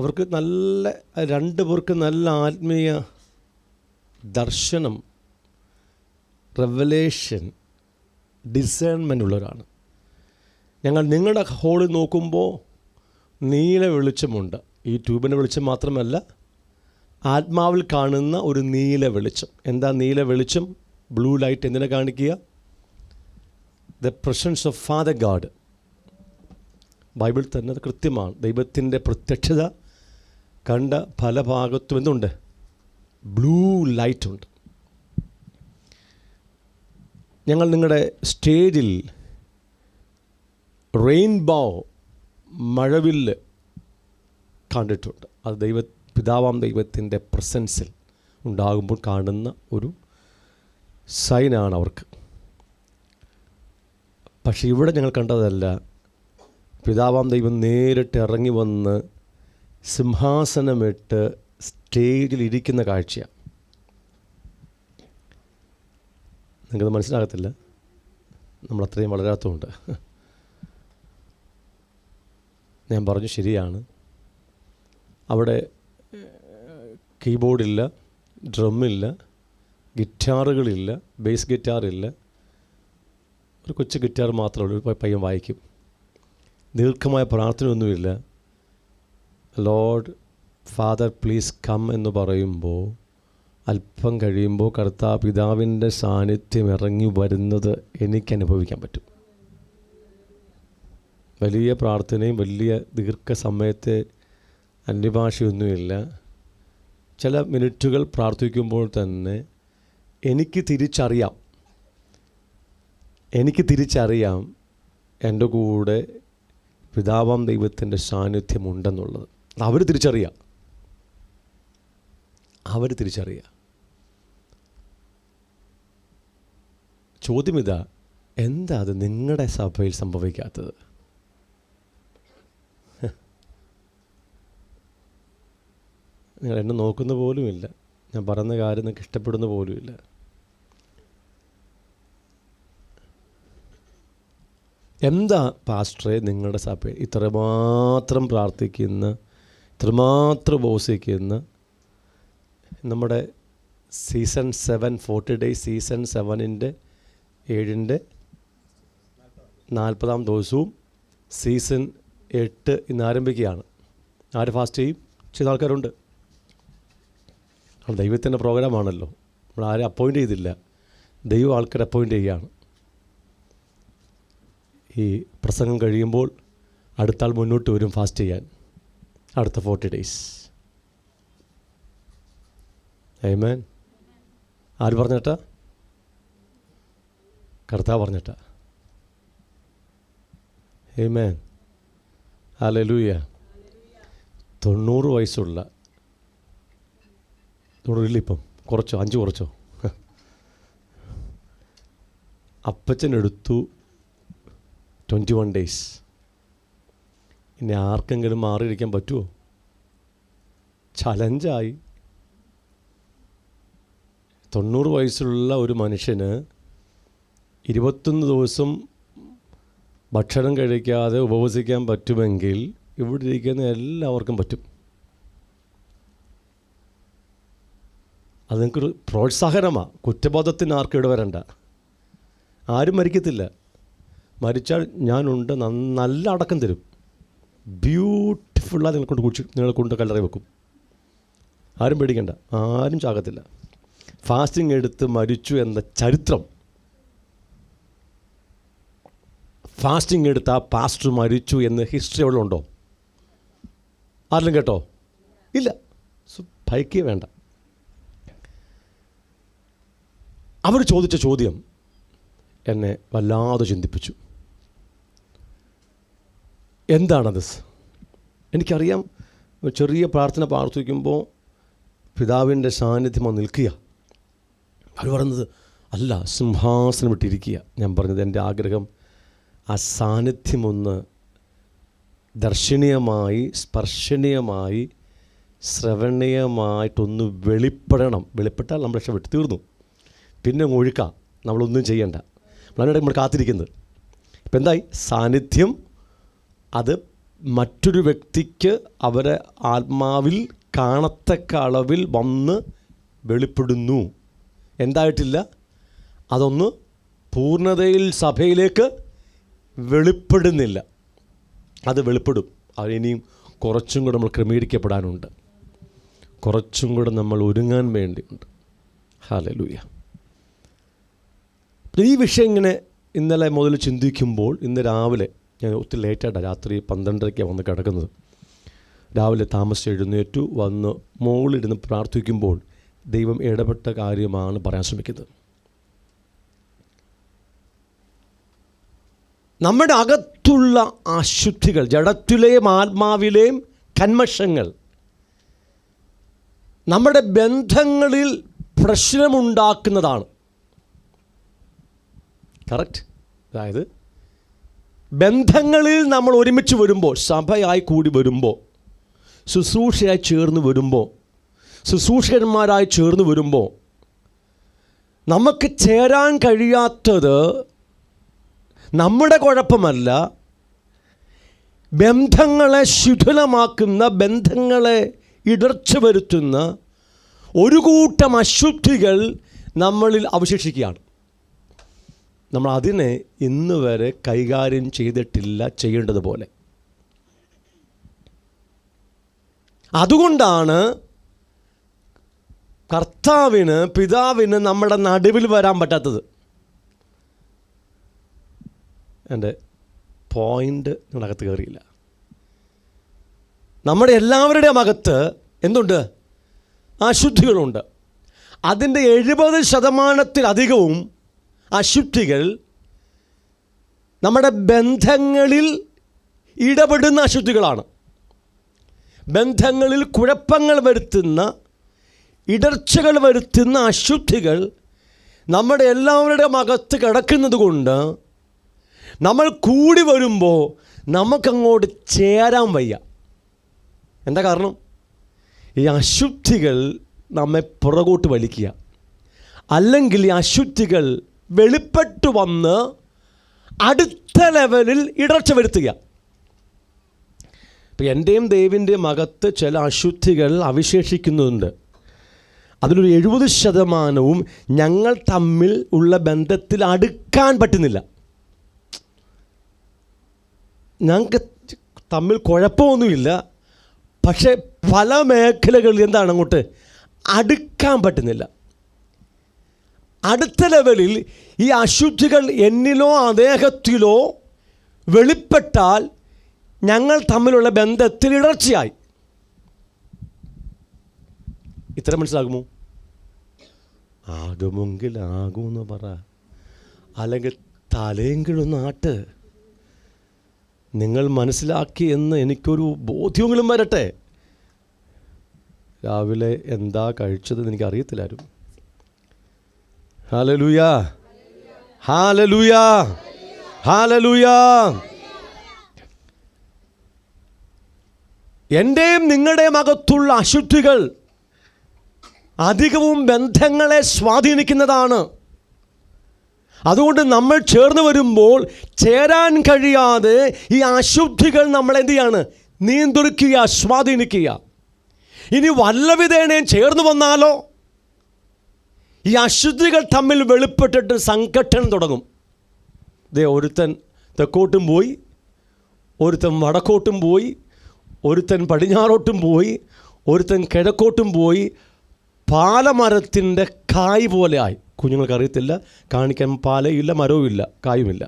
അവർക്ക് നല്ല 2 പേർക്ക് നല്ല ആത്മീയ ദർശനം, റെവലേഷൻ, ഡിസേൺമെൻ്റ് ഉള്ളവരാണ്. ഞങ്ങൾ നിങ്ങളുടെ ഹോളിൽ നോക്കുമ്പോൾ നീല വെളിച്ചമുണ്ട്. ഈ ട്യൂബിൻ്റെ വെളിച്ചം മാത്രമല്ല, ആത്മാവിൽ കാണുന്ന ഒരു നീല വെളിച്ചം. എന്താ നീല വെളിച്ചം? ബ്ലൂ ലൈറ്റ് എന്തിനെ കാണിക്കുക? The presence of father God. Bible തന്നെ കൃത്യമാണ്. ദൈവത്തിൻ്റെ പ്രത്യക്ഷത കണ്ട പല ഭാഗത്തും എന്തുണ്ട്? ബ്ലൂ ലൈറ്റുണ്ട്. ഞങ്ങൾ നിങ്ങളുടെ സ്റ്റേജിൽ റെയിൻബോ, മഴവില്ല് കണ്ടിട്ടുണ്ട്. അത് പിതാവാം ദൈവത്തിൻ്റെ പ്രസൻസിൽ ഉണ്ടാകുമ്പോൾ കാണുന്ന ഒരു സൈനാണ് അവർക്ക്. പക്ഷെ ഇവിടെ ഞങ്ങൾ കണ്ടതല്ല. പിതാവാം ദൈവം നേരിട്ട് ഇറങ്ങി വന്ന് സിംഹാസനമിട്ട് സ്റ്റേജിൽ ഇരിക്കുന്ന കാഴ്ചയാണ്. നിങ്ങൾക്കത് മനസ്സിലാകത്തില്ല, നമ്മളത്രയും വളരാത്തതുകൊണ്ട്. ഞാൻ പറഞ്ഞു ശരിയാണ്. അവിടെ കീബോർഡില്ല, ഡ്രമ്മില്ല, ഗിറ്റാറുകളില്ല, ബേസ് ഗിറ്റാറില്ല, ഒരു കൊച്ചു ഗിറ്റാർ മാത്രമേ ഉള്ളൂ. പയ്യൻ വായിക്കും. ദീർഘമായ പ്രാർത്ഥനയൊന്നുമില്ല. ലോർഡ് ഫാദർ പ്ലീസ് കം എന്ന് പറയുമ്പോൾ അല്പം കഴിയുമ്പോൾ കർത്താവ് പിതാവിൻ്റെ സാന്നിധ്യം ഇറങ്ങി വരുന്നത് എനിക്ക് അനുഭവിക്കാൻ പറ്റും. വലിയ പ്രാർത്ഥനയും വലിയ ദീർഘസമയത്തെ അന്യഭാഷയൊന്നുമില്ല. ചില മിനിറ്റുകൾ പ്രാർത്ഥിക്കുമ്പോൾ തന്നെ എനിക്ക് തിരിച്ചറിയാം എൻ്റെ കൂടെ പിതാവാം ദൈവത്തിൻ്റെ സാന്നിധ്യമുണ്ടെന്നുള്ളത്. അവർ തിരിച്ചറിയാം. ചോദ്യം ഇതാ, എന്താ അത് നിങ്ങളുടെ സഭയിൽ സംഭവിക്കാത്തത്? നിങ്ങൾ എന്നെ നോക്കുന്ന പോലുമില്ല, ഞാൻ പറയുന്ന കാര്യം നിങ്ങൾക്ക് ഇഷ്ടപ്പെടുന്ന പോലുമില്ല. എന്താ പാസ്റ്ററെ നിങ്ങളുടെ സഭയിൽ ഇത്രമാത്രം പ്രാർത്ഥിക്കുന്ന, ഇത്രമാത്രം ഉപവസിക്കുന്ന, നമ്മുടെ സീസൺ 7 40 ഡേയ്സ് സീസൺ 7-ൻ്റെ 7-ൻ്റെ 40-ാം ദിവസവും സീസൺ 8 ഇന്ന് ആരംഭിക്കുകയാണ്. ആര് ഫാസ്റ്റ് ചെയ്യുന്ന ആൾക്കാരുണ്ട്. ദൈവത്തിൻ്റെ പ്രോഗ്രാമാണല്ലോ. നമ്മൾ ആരും അപ്പോയിൻ്റ് ചെയ്തില്ല, ദൈവം ആൾക്കാരെ അപ്പോയിൻ്റ് ചെയ്യുകയാണ്. ഈ പ്രസംഗം കഴിയുമ്പോൾ അടുത്ത ആൾ മുന്നോട്ട് വരും ഫാസ്റ്റ് ചെയ്യാൻ, അടുത്ത 40 ഡേയ്സ്. ആമേൻ. ആര് പറഞ്ഞിട്ടാ? കർത്താവ് പറഞ്ഞിട്ടാ. ആമേൻ. ഹല്ലേലൂയ. 90 വയസ്സുള്ള, 90 ഇപ്പം കുറച്ചോ 5 കുറച്ചോ, അപ്പച്ചനെടുത്തു 21 ഡേയ്സ്. ഇനി ആർക്കെങ്കിലും മാറിയിരിക്കാൻ പറ്റുമോ? ചലഞ്ചായി. 90 വയസ്സുള്ള ഒരു മനുഷ്യന് 21 ദിവസം ഭക്ഷണം കഴിക്കാതെ ഉപവസിക്കാൻ പറ്റുമെങ്കിൽ ഇവിടെ ഇരിക്കുന്ന എല്ലാവർക്കും പറ്റും. അത് നിങ്ങൾക്കൊരു പ്രോത്സാഹനമാണ്. കുറ്റബോധത്തിന് ആർക്കും ഇടവരണ്ട. ആരും മരിക്കത്തില്ല. മരിച്ചാൽ ഞാനുണ്ട്, നല്ല അടക്കം തരും. ബ്യൂട്ടിഫുള്ളായി നിങ്ങളെ കൊണ്ട് കല്ലറ വെക്കും. ആരും പേടിക്കണ്ട, ആരും ചാകത്തില്ല. ഫാസ്റ്റിംഗ് എടുത്ത് മരിച്ചു എന്ന ചരിത്രം, ഫാസ്റ്റിംഗ് എടുത്ത് ആ പാസ്റ്റർ മരിച്ചു എന്ന് ഹിസ്റ്ററി അവിടെ ഉണ്ടോ? ആരെങ്കിലും കേട്ടോ? ഇല്ല. ഭയക്കേ വേണ്ട. അവർ ചോദിച്ച ചോദ്യം എന്നെ വല്ലാതെ ചിന്തിപ്പിച്ചു. എന്താണത്? എനിക്കറിയാം, ചെറിയ പ്രാർത്ഥന പ്രാർത്ഥിക്കുമ്പോൾ പിതാവിൻ്റെ സാന്നിധ്യം നിൽക്കുക. അവർ പറയുന്നത് അല്ല, സിംഹാസനം വിട്ടിരിക്കുക. ഞാൻ പറഞ്ഞത് എൻ്റെ ആഗ്രഹം ആ സാന്നിധ്യമൊന്ന് ദർശനീയമായി, സ്പർശനീയമായി, ശ്രവണീയമായിട്ടൊന്ന് വെളിപ്പെടണം. വെളിപ്പെട്ടാൽ നമ്മൾ രക്ഷപ്പെട്ടു, തീർന്നു. പിന്നെ ഒഴുക്കാം, നമ്മളൊന്നും ചെയ്യണ്ട. നമ്മളതിനിടെ നമ്മൾ കാത്തിരിക്കുന്നത്. ഇപ്പം എന്തായി? സാന്നിധ്യം അത് മറ്റൊരു വ്യക്തിക്ക് അവരെ ആത്മാവിൽ കാണത്തക്ക അളവിൽ വന്ന് വെളിപ്പെടുന്നു. എന്തായിട്ടില്ല? അതൊന്ന് പൂർണ്ണതയിൽ സഭയിലേക്ക് വെളിപ്പെടുന്നില്ല. അത് വെളിപ്പെടും. അതിനിയും കുറച്ചും കൂടെ നമ്മൾ ക്രമീകരിക്കപ്പെടാനുണ്ട്, കുറച്ചും കൂടെ നമ്മൾ ഒരുങ്ങാൻ വേണ്ടിയുണ്ട്. ഹല്ലേലൂയ. ഈ വിഷയം ഇങ്ങനെ ഇന്നലെ മുതൽ ചിന്തിക്കുമ്പോൾ, ഇന്ന് രാവിലെ ഞാൻ ഒത്തിരി ലേറ്റായിട്ടാണ്, രാത്രി 12:30 വന്ന് കിടക്കുന്നത്. രാവിലെ താമസിച്ച് എഴുന്നേറ്റു വന്ന് മുകളിലിരുന്ന് പ്രാർത്ഥിക്കുമ്പോൾ ദൈവം ഇടപെട്ട കാര്യമാണ് പറയാൻ ശ്രമിക്കുന്നത്. നമ്മുടെ അകത്തുള്ള അശുദ്ധികൾ, ജഡത്തിലെയും ആത്മാവിലെയും കന്മഷങ്ങൾ നമ്മുടെ ബന്ധങ്ങളിൽ പ്രശ്നമുണ്ടാക്കുന്നതാണ്. കറക്റ്റ്. അതായത് ബന്ധങ്ങളിൽ നമ്മൾ ഒരുമിച്ച് വരുമ്പോൾ, സഭയായി കൂടി വരുമ്പോൾ, ശുശ്രൂഷയായി ചേർന്ന് വരുമ്പോൾ, ശുശ്രൂഷകന്മാരായി ചേർന്ന് വരുമ്പോൾ നമുക്ക് ചേരാൻ കഴിയാത്തത് നമ്മുടെ കുഴപ്പമല്ല. ബന്ധങ്ങളെ ശിഥിലമാക്കുന്ന, ബന്ധങ്ങളെ ഇടർച്ച വരുത്തുന്ന ഒരു കൂട്ടം അശുദ്ധികൾ നമ്മളിൽ അവശേഷിക്കുകയാണ്. നമ്മൾ അതിനെ ഇന്ന് വരെ കൈകാര്യം ചെയ്തിട്ടില്ല ചെയ്യേണ്ടതുപോലെ. അതുകൊണ്ടാണ് കർത്താവിന്, പിതാവിന് നമ്മുടെ നടുവിൽ വരാൻ പറ്റാത്തത്. എൻ്റെ പോയിൻ്റ് നിങ്ങളകത്ത് കയറിയില്ല. നമ്മുടെ എല്ലാവരുടെയും അകത്ത് എന്തുണ്ട്? അശുദ്ധികളുണ്ട്. അതിൻ്റെ 70% അശുദ്ധികൾ നമ്മുടെ ബന്ധങ്ങളിൽ ഇടപെടുന്ന അശുദ്ധികളാണ്. ബന്ധങ്ങളിൽ കുഴപ്പങ്ങൾ വരുത്തുന്ന, ഇടർച്ചകൾ വരുത്തുന്ന അശുദ്ധികൾ നമ്മുടെ എല്ലാവരുടെയും അകത്ത് കിടക്കുന്നത് കൊണ്ട് നമ്മൾ കൂടി വരുമ്പോൾ നമുക്കങ്ങോട്ട് ചേരാൻ വയ്യ. എന്താ കാരണം? ഈ അശുദ്ധികൾ നമ്മെ പുറകോട്ട് വലിക്കുക, അല്ലെങ്കിൽ ഈ അശുദ്ധികൾ വെളിപ്പെട്ടു വന്ന് അടുത്ത ലെവലിൽ ഇടർച്ച വരുത്തുക. ഇപ്പം എൻ്റെയും ദൈവത്തിൻ്റെയും അകത്ത് ചില അശുദ്ധികൾ അവശേഷിക്കുന്നുണ്ട്. അതിലൊരു 70% ഞങ്ങൾ തമ്മിൽ ഉള്ള ബന്ധത്തിൽ അടുക്കാൻ പറ്റുന്നില്ല. ഞങ്ങൾക്ക് തമ്മിൽ കുഴപ്പമൊന്നുമില്ല, പക്ഷേ പല മേഖലകളിൽ എന്താണ് അങ്ങോട്ട് അടുക്കാൻ പറ്റുന്നില്ല. അടുത്ത ലെവലിൽ ഈ അശുദ്ധികൾ എന്നിലോ അദ്ദേഹത്തിലോ വെളിപ്പെട്ടാൽ ഞങ്ങൾ തമ്മിലുള്ള ബന്ധത്തിൽ ഇടർച്ചയായി. ഇത്ര മനസ്സിലാകുമോ? ആകുമെങ്കിൽ ആകുമെന്ന് പറ, അല്ലെങ്കിൽ തലയെങ്കിലും നാട്ട്. നിങ്ങൾ മനസ്സിലാക്കി എന്ന് എനിക്കൊരു ബോധ്യമെങ്കിലും വരട്ടെ. രാവിലെ എന്താ കഴിച്ചതെന്ന് എനിക്കറിയത്തില്ലാരും. Hallelujah, hallelujah, hallelujah. എൻ്റെയും നിങ്ങളുടെയും അകത്തുള്ള അശുദ്ധികൾ അധികവും ബന്ധങ്ങളെ സ്വാധീനിക്കുന്നതാണ്. അതുകൊണ്ട് നമ്മൾ ചേർന്ന് വരുമ്പോൾ ചേരാൻ കഴിയാതെ ഈ അശുദ്ധികൾ നമ്മളെന്ത് ചെയ്യാണ്? നിയന്ത്രിക്കുക, സ്വാധീനിക്കുക. ഇനി വല്ലവിധേനയും ചേർന്ന് വന്നാലോ ഈ അശുദ്ധികൾ തമ്മിൽ വെളിപ്പെട്ടിട്ട് സംഘട്ടനം തുടങ്ങും. ഒരുത്തൻ തെക്കോട്ടും പോയി, ഒരുത്തൻ വടക്കോട്ടും പോയി, ഒരുത്തൻ പടിഞ്ഞാറോട്ടും പോയി, ഒരുത്തൻ കിഴക്കോട്ടും പോയി. പാലമരത്തിൻ്റെ കായ് പോലെ ആയി. കുഞ്ഞുങ്ങൾക്ക് അറിയത്തില്ല, കാണിക്കാൻ പാലയില്ല, മരവും ഇല്ല, കായുമില്ല.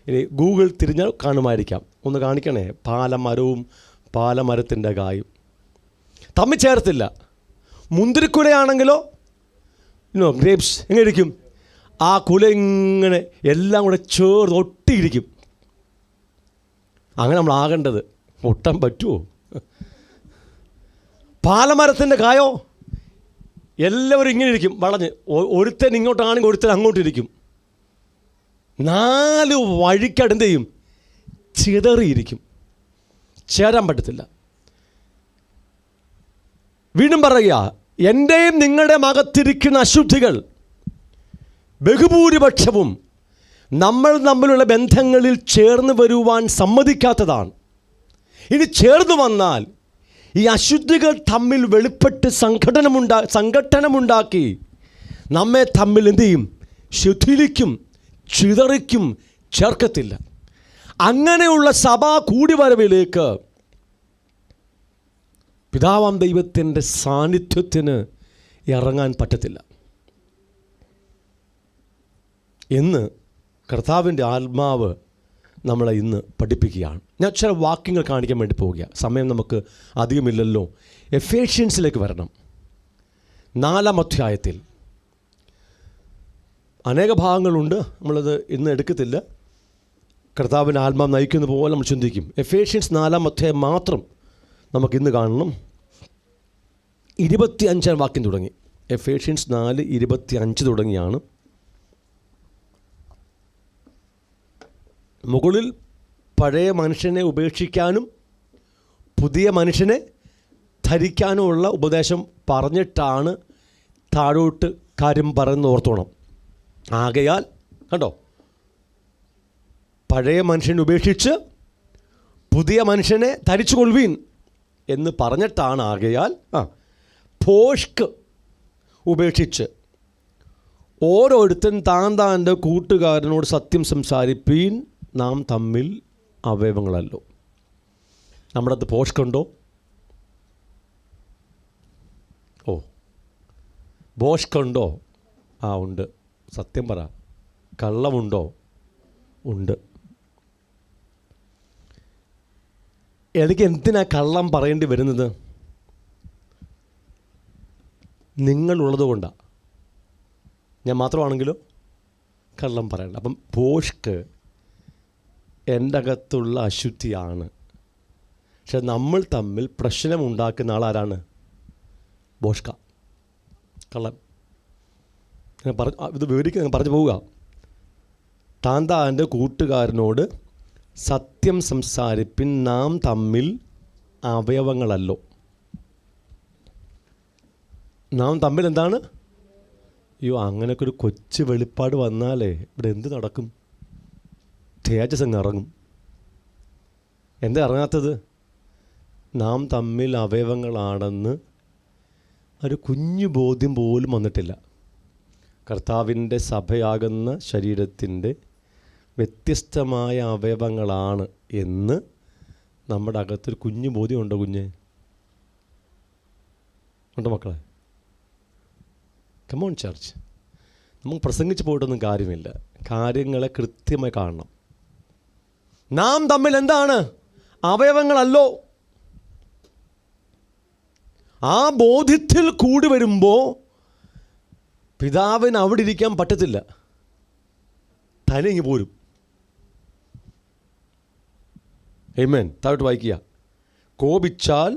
ഇനി ഗൂഗിൾ തിരിഞ്ഞാൽ കാണുമായിരിക്കാം. ഒന്ന് കാണിക്കണേ, പാലമരവും പാലമരത്തിൻ്റെ കായും തമ്മിൽ ചേർത്തില്ല. മുന്തിരിക്കുലയാണെങ്കിലോ ഗ്രേപ്സ് എങ്ങനെ ഇരിക്കും? ആ കുല ഇങ്ങനെ എല്ലാം കൂടെ ചേർന്ന് ഒട്ടിയിരിക്കും. അങ്ങനെ നമ്മൾ ആകേണ്ടത്. ഒട്ടാൻ പറ്റുമോ? പാലമരത്തിൻ്റെ കായോ എല്ലാവരും ഇങ്ങനെ ഇരിക്കും, വളഞ്ഞ്. ഒരുത്തൻ ഇങ്ങോട്ടാണെങ്കിൽ ഒരുത്തൻ അങ്ങോട്ടിരിക്കും. 4 വഴിക്കട് എന്ത് ചെയ്യും? ചിതറിയിരിക്കും, ചേരാൻ പറ്റത്തില്ല. വീണ്ടും പറയുക, എൻ്റെയും നിങ്ങളുടെ അകത്തിരിക്കുന്ന അശുദ്ധികൾ ബഹുഭൂരിപക്ഷവും നമ്മൾ തമ്മിലുള്ള ബന്ധങ്ങളിൽ ചേർന്ന് വരുവാൻ സമ്മതിക്കാത്തതാണ്. ഇനി ചേർന്ന് വന്നാൽ ഈ അശുദ്ധികൾ തമ്മിൽ വെളിപ്പെട്ട് സംഘട്ടനമുണ്ടാക്കി നമ്മെ തമ്മിൽ എന്ത് ചെയ്യും? ശിഥിലിക്കും, ചിതറിക്കും, ചേർക്കത്തില്ല. അങ്ങനെയുള്ള സഭാ കൂടിവരവിലേക്ക് പിതാവാം ദൈവത്തിൻ്റെ സാന്നിധ്യത്തിന് ഇറങ്ങാൻ പറ്റത്തില്ല എന്ന് കർത്താവിൻ്റെ ആത്മാവ് നമ്മളെ ഇന്ന് പഠിപ്പിക്കുകയാണ്. ഞാൻ ചില വാക്യങ്ങൾ കാണിക്കാൻ വേണ്ടി പോവുക. സമയം നമുക്ക് അധികമില്ലല്ലോ. എഫേഷ്യൻസിലേക്ക് വരണം. 4-ാം അധ്യായത്തിൽ അനേക ഭാഗങ്ങളുണ്ട്, നമ്മളത് ഇന്ന് എടുക്കത്തില്ല. കർത്താവിൻ്റെ ആത്മാവ് നയിക്കുന്ന പോലെ നമ്മൾ ചിന്തിക്കും. എഫേഷ്യൻസ് 4-ാം അധ്യായം മാത്രം നമുക്കിന്ന് കാണണം. 25-ാം വാക്യം തുടങ്ങി. എഫേഷ്യൻസ് 4:25 തുടങ്ങിയാണ്. മുകളിൽ പഴയ മനുഷ്യനെ ഉപേക്ഷിക്കാനും പുതിയ മനുഷ്യനെ ധരിക്കാനുമുള്ള ഉപദേശം പറഞ്ഞിട്ടാണ് താഴോട്ട് കാര്യം പറയുന്നത് ഓർത്തോണം. ആകയാൽ കണ്ടോ, പഴയ മനുഷ്യനെ ഉപേക്ഷിച്ച് പുതിയ മനുഷ്യനെ ധരിച്ചു കൊള്ളുവീൻ എന്ന് പറഞ്ഞിട്ടാണ്. ആകയാൽ ഭോഷ്ക് ഉപേക്ഷിച്ച് ഓരോരുത്തൻ താൻ്റെ കൂട്ടുകാരനോട് സത്യം സംസാരിപ്പീൻ, നാം തമ്മിൽ അവയവങ്ങളല്ലോ. നമ്മുടെ അത് ഭോഷ്കുണ്ടോ? ഭോഷ്കുണ്ടോ? ഉണ്ട്. സത്യം പറ. കള്ളമുണ്ടോ? ഉണ്ട്. എനിക്ക് എന്തിനാ കള്ളം പറയേണ്ടി വരുന്നത്? നിങ്ങളുള്ളത് കൊണ്ടാണ്. ഞാൻ മാത്രമാണെങ്കിലോ കള്ളം പറയണ്ട. അപ്പം ഭോഷ്ക് എൻ്റെ അകത്തുള്ള അശുദ്ധിയാണ്. പക്ഷെ നമ്മൾ തമ്മിൽ പ്രശ്നമുണ്ടാക്കുന്ന ആളാരാണ്? ഭോഷ്ക, കള്ളൻ. ഞാൻ ഇത് വിവരിക്കാൻ പറഞ്ഞു പോവുക. താൻ്റെ കൂട്ടുകാരനോട് സത്യം സംസാരിപ്പിൻ, നാം തമ്മിൽ അവയവങ്ങളല്ലോ. നാം തമ്മിൽ എന്താണ്? അയ്യോ, അങ്ങനെയൊക്കെ ഒരു കൊച്ചു വെളിപ്പാട് വന്നാലേ ഇവിടെ എന്ത് നടക്കും? തേജസ് അങ്ങ് ഇറങ്ങും. എന്താ ഇറങ്ങാത്തത്? നാം തമ്മിൽ അവയവങ്ങളാണെന്ന് ഒരു കുഞ്ഞു ബോധ്യം പോലും വന്നിട്ടില്ല. കർത്താവിൻ്റെ സഭയാകുന്ന ശരീരത്തിൻ്റെ വ്യത്യസ്തമായ അവയവങ്ങളാണ് എന്ന് നമ്മുടെ അകത്തൊരു കുഞ്ഞു ബോധ്യമുണ്ടോ? കുഞ്ഞ് ഉണ്ടോ മക്കളെ? Come on church. നമുക്ക് പ്രസംഗിച്ച് പോയിട്ടൊന്നും കാര്യമില്ല. കാര്യങ്ങളെ കൃത്യമായി കാണണം. നാം തമ്മിൽ എന്താണ്? അവയവങ്ങളല്ലോ. ആ ബോധ്യത്തിൽ കൂടി വരുമ്പോൾ പിതാവിന് അവിടെ ഇരിക്കാൻ പറ്റത്തില്ല. തനിങ്ങി പോരും. ആമേൻ. താഴോട്ട് വായിക്കുക. കോപിച്ചാൽ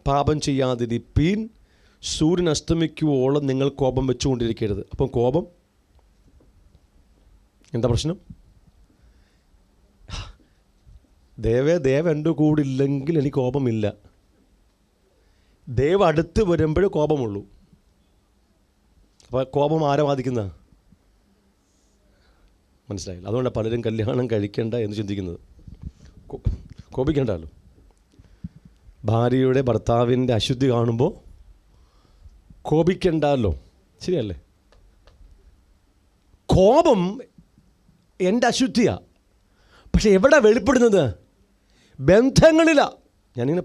പാപം ചെയ്യാതിരിപ്പീൻ, സൂര്യൻ അസ്തമിക്കുവോളം നിങ്ങൾ കോപം വെച്ചുകൊണ്ടിരിക്കരുത്. അപ്പം കോപം എന്താ പ്രശ്നം? ദേവ എൻ്റെ കൂടെ ഇല്ലെങ്കിൽ എനിക്ക് കോപമില്ല. ദേവ അടുത്ത് വരുമ്പോഴേ കോപമുള്ളൂ. അപ്പോൾ കോപം ആരെ ബാധിക്കുന്ന? മനസ്സിലായില്ല. അതുകൊണ്ടാണ് പലരും കല്യാണം കഴിക്കേണ്ട എന്ന് ചിന്തിക്കുന്നത്. കോപിക്കേണ്ടല്ലോ. ഭാര്യയുടെ ഭർത്താവിൻ്റെ അശുദ്ധി കാണുമ്പോൾ കോപിക്കണ്ടല്ലോ. ശരിയല്ലേ? കോപം എൻ്റെ അശുദ്ധിയാണ്. പക്ഷെ എവിടെ വെളിപ്പെടുന്നത്? ബന്ധങ്ങളിലാണ്. ഞാനിങ്ങനെ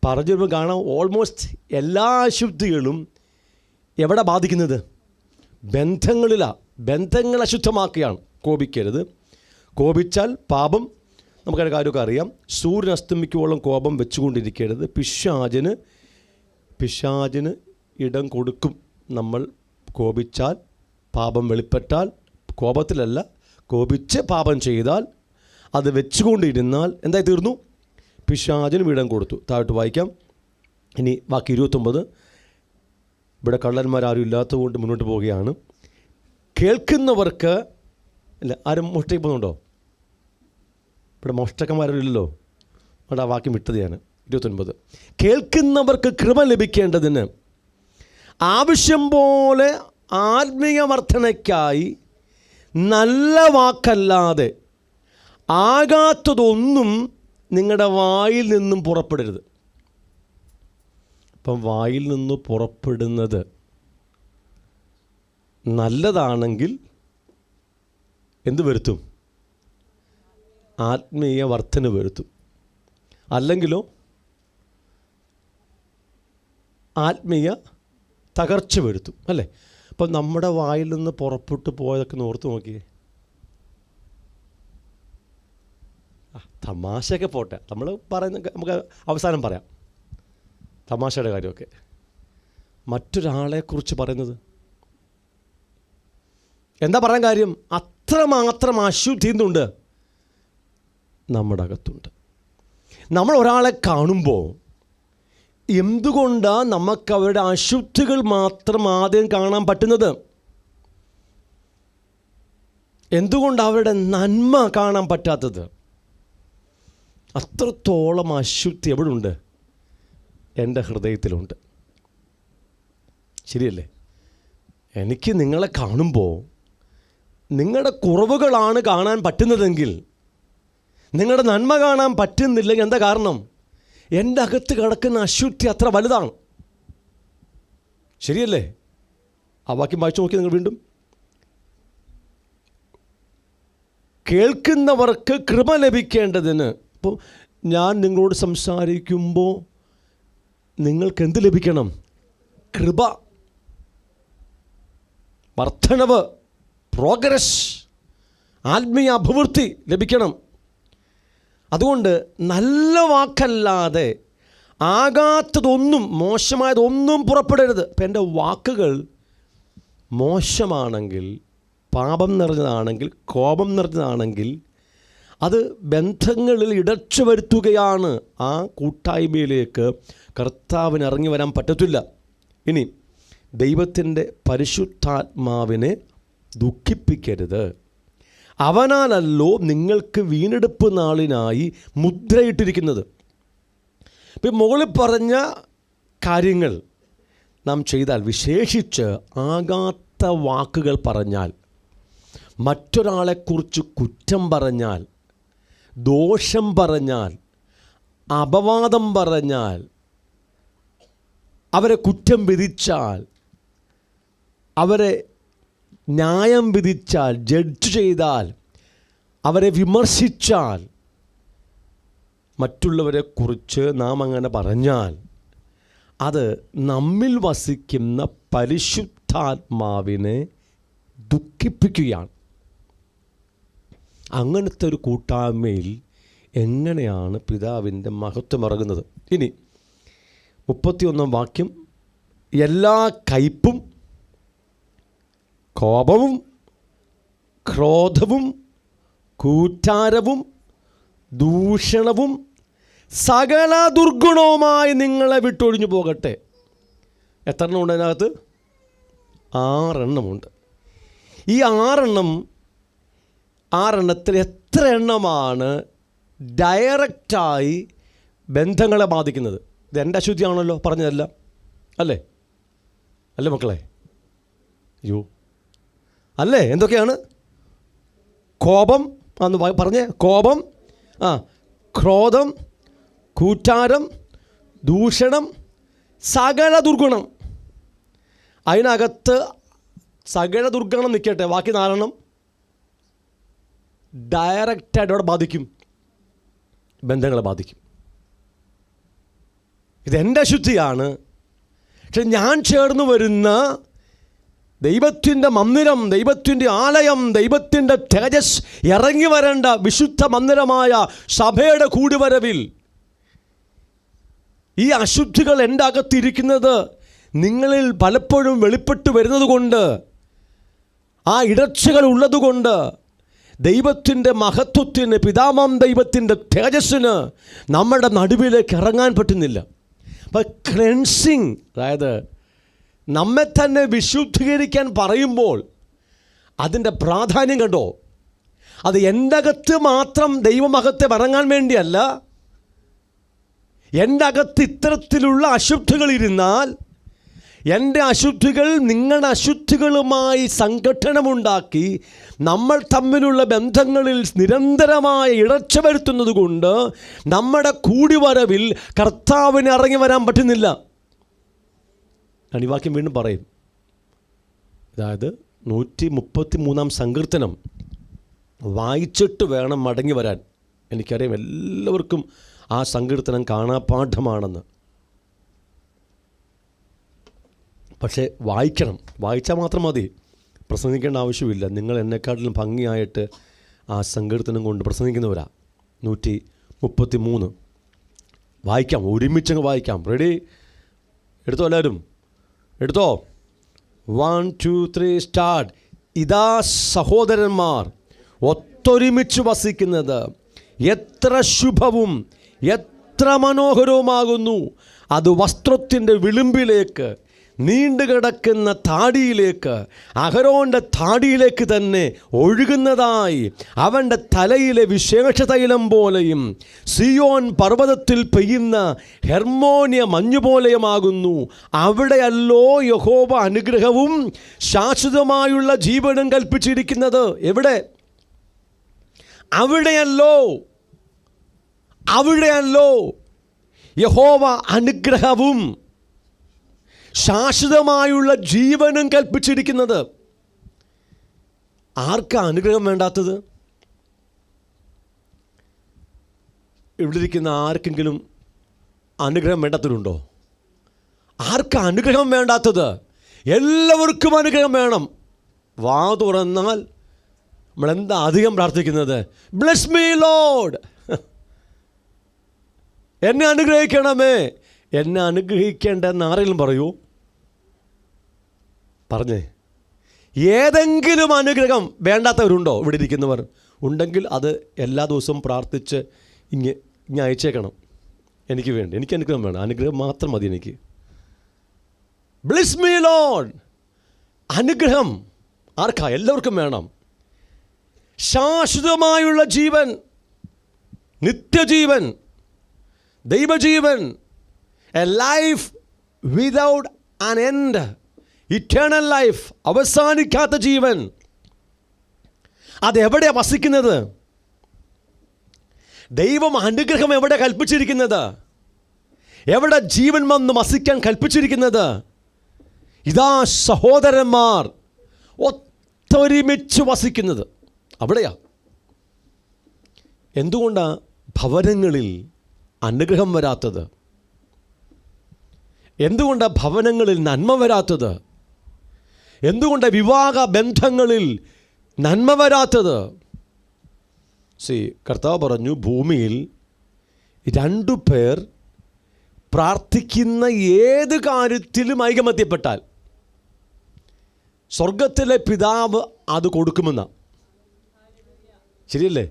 പറഞ്ഞു കാണാം. ഓൾമോസ്റ്റ് എല്ലാ അശുദ്ധികളും എവിടെ ബാധിക്കുന്നത്? ബന്ധങ്ങളിലാണ്. ബന്ധങ്ങൾ അശുദ്ധമാക്കുകയാണ്. കോപിക്കരുത്. കോപിച്ചാൽ പാപം. നമുക്കതിൻ്റെ കാര്യമൊക്കെ അറിയാം. സൂര്യൻ അസ്തമിക്കുവോളം കോപം വെച്ചുകൊണ്ടിരിക്കരുത്. പിശാചിന് ഇടം കൊടുക്കും. നമ്മൾ കോപിച്ചാൽ, പാപം വെളിപ്പെട്ടാൽ, കോപത്തിലല്ല, കോപിച്ച് പാപം ചെയ്താൽ, അത് വെച്ചുകൊണ്ടിരുന്നാൽ എന്തായി തീർന്നു? പിശാചിനും ഇടം കൊടുത്തു. താഴോട്ട് വായിക്കാം. ഇനി ബാക്കി 29. ഇവിടെ കള്ളന്മാരാരും ഇല്ലാത്തതുകൊണ്ട് മുന്നോട്ട് പോവുകയാണ്. കേൾക്കുന്നവർക്ക് അല്ല, ആരും മോഷ്ടിക്ക് പോകുന്നുണ്ടോ? ഇവിടെ മോഷ്ടക്കന്മാരും ഇല്ലല്ലോ. അവിടെ ആ വാക്യം വിട്ടത് ഞാൻ. 29. കേൾക്കുന്നവർക്ക് കൃപ ലഭിക്കേണ്ടതിന് ആവശ്യം പോലെ ആത്മീയ വർധനയ്ക്കായി നല്ല വാക്കല്ലാതെ ആകാത്തതൊന്നും നിങ്ങളുടെ വായിൽ നിന്നും പുറപ്പെടരുത്. അപ്പം വായിൽ നിന്ന് പുറപ്പെടുന്നത് നല്ലതാണെങ്കിൽ എന്ത് വരുത്തും? ആത്മീയ വർധന വരുത്തും. അല്ലെങ്കിലോ ആത്മീയ തകർച്ച വരുത്തും. അല്ലേ? അപ്പം നമ്മുടെ വായിൽ നിന്ന് പുറപ്പെട്ടു പോയതൊക്കെ ഓർത്ത് നോക്കിയേ. തമാശയൊക്കെ പോട്ടെ, നമ്മൾ പറയുന്ന നമുക്ക് അവസാനം പറയാം. തമാശയുടെ കാര്യമൊക്കെ. മറ്റൊരാളെക്കുറിച്ച് പറയുന്നത് എന്താ പറയാൻ കാര്യം? അത്രമാത്രം അശുദ്ധി ഇന്നുണ്ട്. നമ്മുടെ അകത്തുണ്ട്. നമ്മൾ ഒരാളെ കാണുമ്പോൾ എന്തുകൊണ്ടാണ് നമുക്ക് അവരുടെ അശുദ്ധികൾ മാത്രം ആദ്യം കാണാൻ പറ്റുന്നത്? എന്തുകൊണ്ട് അവരുടെ നന്മ കാണാൻ പറ്റാത്തത്? അത്രത്തോളം അശുദ്ധി എവിടുണ്ട്? എൻ്റെ ഹൃദയത്തിലുണ്ട്. ശരിയല്ലേ? എനിക്ക് നിങ്ങളെ കാണുമ്പോൾ നിങ്ങളുടെ കുറവുകളാണ് കാണാൻ പറ്റുന്നതെങ്കിൽ, നിങ്ങളുടെ നന്മ കാണാൻ പറ്റുന്നില്ലെങ്കിൽ എന്താ കാരണം? എൻ്റെ അകത്ത് കിടക്കുന്ന അശുദ്ധി അത്ര വലുതാണ്. ശരിയല്ലേ? ആ വാക്യം വായിച്ചു നോക്കി നിങ്ങൾ വീണ്ടും. കേൾക്കുന്നവർക്ക് കൃപ ലഭിക്കേണ്ടതിന്. അപ്പോൾ ഞാൻ നിങ്ങളോട് സംസാരിക്കുമ്പോൾ നിങ്ങൾക്ക് എന്ത് ലഭിക്കണം? കൃപ, വർദ്ധനവ്, പ്രോഗ്രസ്, ആത്മീയ അഭിവൃദ്ധി ലഭിക്കണം. അതുകൊണ്ട് നല്ല വാക്കല്ലാതെ ആകാത്തതൊന്നും, മോശമായതൊന്നും പുറപ്പെടരുത്. അപ്പം എൻ്റെ വാക്കുകൾ മോശമാണെങ്കിൽ, പാപം നിറഞ്ഞതാണെങ്കിൽ, കോപം നിറഞ്ഞതാണെങ്കിൽ, അത് ബന്ധങ്ങളിൽ ഇടർച്ച വരുത്തുകയാണ്. ആ കൂട്ടായ്മയിലേക്ക് കർത്താവിന് ഇറങ്ങി വരാൻ പറ്റത്തില്ല. ഇനി ദൈവത്തിൻ്റെ പരിശുദ്ധാത്മാവിനെ ദുഃഖിപ്പിക്കരുത്. അവനാലല്ലോ നിങ്ങൾക്ക് വീണ്ടെടുപ്പ് നാളിനായി മുദ്രയിട്ടിരിക്കുന്നത്. ഇപ്പം മുകളിൽ പറഞ്ഞ കാര്യങ്ങൾ നാം ചെയ്താൽ, വിശേഷിച്ച് ആകാത്ത വാക്കുകൾ പറഞ്ഞാൽ, മറ്റൊരാളെക്കുറിച്ച് കുറ്റം പറഞ്ഞാൽ, ദോഷം പറഞ്ഞാൽ, അപവാദം പറഞ്ഞാൽ, അവരെ കുറ്റം വിധിച്ചാൽ, അവരെ ന്യായം വിധിച്ചാൽ, ജഡ്ജ് ചെയ്താൽ, അവരെ വിമർശിച്ചാൽ, മറ്റുള്ളവരെക്കുറിച്ച് നാം അങ്ങനെ പറഞ്ഞാൽ, അത് നമ്മിൽ വസിക്കുന്ന പരിശുദ്ധാത്മാവിനെ ദുഃഖിപ്പിക്കുകയാണ്. അങ്ങനത്തെ ഒരു കൂട്ടായ്മയിൽ എങ്ങനെയാണ് പിതാവിൻ്റെ മഹത്വം ഇറങ്ങുന്നത്? ഇനി 31 വാക്യം, എല്ലാ കയ്പും കോപവും ക്രോധവും കൂറ്റാരവും ദൂഷണവും സകല ദുർഗുണവുമായി നിങ്ങളെ വിട്ടൊഴിഞ്ഞു പോകട്ടെ. എത്ര എണ്ണം ഉണ്ട് അതിനകത്ത്? 6 എണ്ണമുണ്ട്. ഈ 6 എണ്ണത്തിൽ എത്ര എണ്ണമാണ് ഡയറക്റ്റായി ബന്ധങ്ങളെ ബാധിക്കുന്നത്? ഇത് എൻ്റെ അശുദ്ധിയാണല്ലോ പറഞ്ഞതല്ല, അല്ലേ? അല്ലേ മക്കളെ? അയ്യോ, അല്ലേ? എന്തൊക്കെയാണ്? കോപം, അന്ന് പറഞ്ഞേ. കോപം, ക്രോധം, കൂറ്റാരം, ദൂഷണം, സകല ദുർഗുണം. അതിനകത്ത് സകല ദുർഗുണം നിൽക്കട്ടെ, ബാക്കി 4 എണ്ണം ഡയറക്റ്റായിട്ട് അവിടെ ബാധിക്കും, ബന്ധങ്ങളെ ബാധിക്കും. ഇതെൻ്റെ അശുദ്ധിയാണ്. പക്ഷെ ഞാൻ ചേർന്ന് വരുന്ന ദൈവത്തിൻ്റെ മന്ദിരം, ദൈവത്തിൻ്റെ ആലയം, ദൈവത്തിൻ്റെ തേജസ് ഇറങ്ങി വരേണ്ട വിശുദ്ധ മന്ദിരമായ സഭയുടെ കൂടിവരവിൽ ഈ അശുദ്ധികൾ എൻ്റെ അകത്തിരിക്കുന്നത് നിങ്ങളിൽ പലപ്പോഴും വെളിപ്പെട്ട് വരുന്നത് കൊണ്ട്, ആ ഇടർച്ചകൾ ഉള്ളതുകൊണ്ട് ദൈവത്തിൻ്റെ മഹത്വത്തിന്, പിതാവാം ദൈവത്തിൻ്റെ തേജസ്സിന് നമ്മുടെ നടുവിലേക്ക് ഇറങ്ങാൻ പറ്റുന്നില്ല. അപ്പം ക്ലെൻസിങ്, അതായത് നമ്മെ തന്നെ വിശുദ്ധീകരിക്കാൻ പറയുമ്പോൾ അതിൻ്റെ പ്രാധാന്യം കണ്ടോ? അത് എൻ്റെ അകത്ത് മാത്രം ദൈവമഹത്വം ഇറങ്ങാൻ വേണ്ടിയല്ല. എൻ്റെ അകത്ത് ഇത്തരത്തിലുള്ള അശുദ്ധികളിരുന്നാൽ എൻ്റെ അശുദ്ധികൾ നിങ്ങളുടെ അശുദ്ധികളുമായി സംഘട്ടനമുണ്ടാക്കി നമ്മൾ തമ്മിലുള്ള ബന്ധങ്ങളിൽ നിരന്തരമായ ഇടർച്ച വരുത്തുന്നത് കൊണ്ട് നമ്മുടെ കൂടിവരവിൽ കർത്താവിന് ഇറങ്ങി വരാൻ പറ്റുന്നില്ല. ഞാൻ ഈ വാക്യം വീണ്ടും പറയും. അതായത് 133 സങ്കീർത്തനം വായിച്ചിട്ട് വേണം മടങ്ങി വരാൻ. എനിക്കറിയാം എല്ലാവർക്കും ആ സങ്കീർത്തനം കാണാപ്പാഠമാണെന്ന്. പക്ഷേ വായിക്കണം, വായിച്ചാൽ മാത്രം മതി, പ്രസംഗിക്കേണ്ട ആവശ്യമില്ല. നിങ്ങൾ എന്നെക്കാട്ടിലും ഭംഗിയായിട്ട് ആ സങ്കീർത്തനം കൊണ്ട് പ്രസംഗിക്കുന്നവരാ. 133 വായിക്കാം, ഒരുമിച്ചങ്ങ് വായിക്കാം. റെഡി? എടുത്തോ, എല്ലാവരും എടുത്തോ. 1 2 3 സ്റ്റാർട്ട്. ഇതാ സഹോദരന്മാർ ഒത്തൊരുമിച്ച് വസിക്കുന്നത്, എത്ര ശുഭവും എത്ര മനോഹരവുമാകുന്നു. അത് വസ്ത്രത്തിൻ്റെ വിളിമ്പിലേക്ക്, നീണ്ടുകിടക്കുന്ന താടിയിലേക്ക്, അഹരോൻ്റെ താടിയിലേക്ക് തന്നെ ഒഴുകുന്നതായി, അവൻ്റെ തലയിലെ വിശേഷതൈലം പോലെയും സിയോൻ പർവ്വതത്തിൽ പെയ്യുന്ന ഹെർമോനിയ മഞ്ഞുപോലെയുമാകുന്നു. അവിടെയല്ലോ യഹോവ അനുഗ്രഹവും ശാശ്വതമായുള്ള ജീവനും കൽപ്പിച്ചിരിക്കുന്നത്. എവിടെ? അവിടെയല്ലോ യഹോവ അനുഗ്രഹവും ശാശ്വതമായുള്ള ജീവനും കൽപ്പിച്ചിരിക്കുന്നത്. ആർക്കാ അനുഗ്രഹം വേണ്ടാത്തത്? ഇവിടെ ഇരിക്കുന്ന ആർക്കെങ്കിലും അനുഗ്രഹം വേണ്ടാത്തവരുണ്ടോ? ആർക്കാ അനുഗ്രഹം വേണ്ടാത്തത്? എല്ലാവർക്കും അനുഗ്രഹം വേണം. വാ തുറന്നാൽ നമ്മളെന്താ അധികം പ്രാർത്ഥിക്കുന്നത്? ബ്ലെസ് മീ ലോർഡ്, എന്നെ അനുഗ്രഹിക്കണമേ. എന്നെ അനുഗ്രഹിക്കേണ്ടെന്ന് ആരെങ്കിലും പറയൂ? പറഞ്ഞേ. ഏതെങ്കിലും അനുഗ്രഹം വേണ്ടാത്തവരുണ്ടോ ഇവിടെ ഇരിക്കുന്നവർ? ഉണ്ടെങ്കിൽ അത് എല്ലാ ദിവസവും പ്രാർത്ഥിച്ച് ഇങ്ങനെ അയച്ചേക്കണം. എനിക്ക് വേണ്ടി, എനിക്ക് അനുഗ്രഹം വേണം. അനുഗ്രഹം മാത്രം മതി എനിക്ക്. Bless me Lord. അനുഗ്രഹം ആർക്കാ? എല്ലാവർക്കും വേണം. ശാശ്വതമായുള്ള ജീവൻ, നിത്യജീവൻ, ദൈവജീവൻ, a life without an end, eternal life, അവസാനിക്കാത്ത ജീവൻ. അതെവിടെയാണ് വസിക്കുന്നത്? ദൈവം അനുഗ്രഹം എവിടെ കൽപ്പിച്ചിരിക്കുന്നത്? എവിടെ ജീവൻ വന്ന് വസിക്കാൻ കൽപ്പിച്ചിരിക്കുന്നത്? ഇതാ സഹോദരന്മാർ ഒത്തൊരുമിച്ച് വസിക്കുന്നത് അവിടെയാ. എന്തുകൊണ്ടാണ് ഭവനങ്ങളിൽ അനുഗ്രഹം വരാത്തത്? എന്തുകൊണ്ടാണ് ഭവനങ്ങളിൽ നന്മ വരാത്തത്? എന്തുകൊണ്ടാണ് വിവാഹ ബന്ധങ്ങളിൽ നന്മ വരാത്തത്? കർത്താവ് പറഞ്ഞു, ഭൂമിയിൽ 2 പേർ പ്രാർത്ഥിക്കുന്ന ഏത് കാര്യത്തിലും ഐകമത്യപ്പെട്ടാൽ സ്വർഗത്തിലെ പിതാവ് അത് കൊടുക്കുമെന്നാണ്. ശരിയല്ലേ?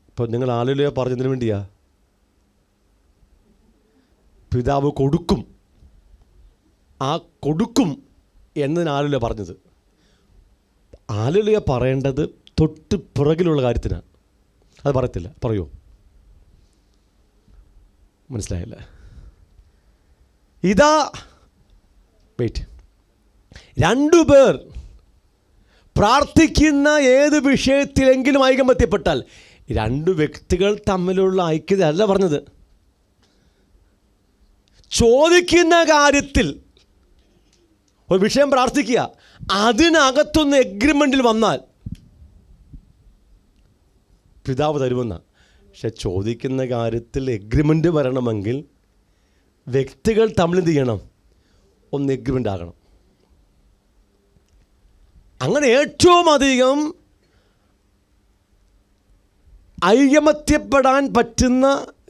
ഇപ്പോൾ നിങ്ങൾ ഹല്ലേലൂയ പറഞ്ഞതിന് വേണ്ടിയാ. പിതാവ് കൊടുക്കും. ആ കൊടുക്കും എന്നതിന് ഹല്ലേലൂയ പറഞ്ഞത്. ഹല്ലേലൂയ പറയേണ്ടത് തൊട്ട് പിറകിലുള്ള കാര്യത്തിനാണ്. അത് പറയത്തില്ല. പറയോ? മനസ്സിലായില്ല? ഇതാ വെയിറ്റ്. 2 പേർ പ്രാർത്ഥിക്കുന്ന ഏത് വിഷയത്തിലെങ്കിലും ഐകമത്യപ്പെട്ടാൽ, 2 വ്യക്തികൾ തമ്മിലുള്ള ഐക്യത അല്ല പറഞ്ഞത്. ചോദിക്കുന്ന കാര്യത്തിൽ ഒരു വിഷയം പ്രാർത്ഥിക്കുക, അതിനകത്തൊന്ന് എഗ്രിമെൻറ്റിൽ വന്നാൽ പിതാവ് തരുമെന്ന. പക്ഷെ ചോദിക്കുന്ന കാര്യത്തിൽ എഗ്രിമെൻ്റ് വരണമെങ്കിൽ വ്യക്തികൾ തമ്മിൽ എന്ത് ചെയ്യണം? ഒന്ന് എഗ്രിമെൻ്റ് ആകണം. അങ്ങനെ ഏറ്റവും അധികം ഐകമത്യപ്പെടാൻ പറ്റുന്ന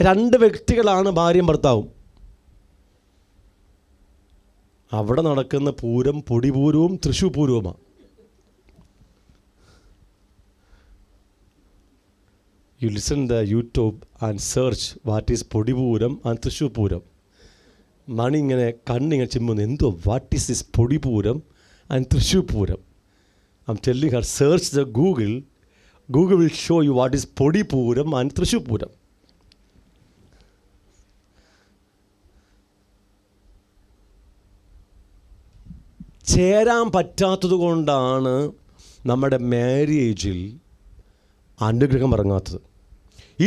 2 വ്യക്തികളാണ് ഭാര്യയും ഭർത്താവും. അവിടെ നടക്കുന്ന Pooram പൊടിപൂരവും Thrissur പൂരവുമാണ്. You listen the YouTube and search what is പൊടിപൂരം and Thrissur Pooram. മണി ഇങ്ങനെ കണ്ണിങ്ങനെ ചിമ്മുന്നു. എന്തോ വാട്ട് ഈസ് ദിസ് പൊടിപൂരം and Thrissur Pooram? I'm telling her, search the Google. Google will show you what is പൊടിപൂരം and Thrissur Pooram. ചേരാൻ പറ്റാത്തത് കൊണ്ടാണ് നമ്മുടെ മാരേജിൽ അനുഗ്രഹം ഇറങ്ങാത്തത്.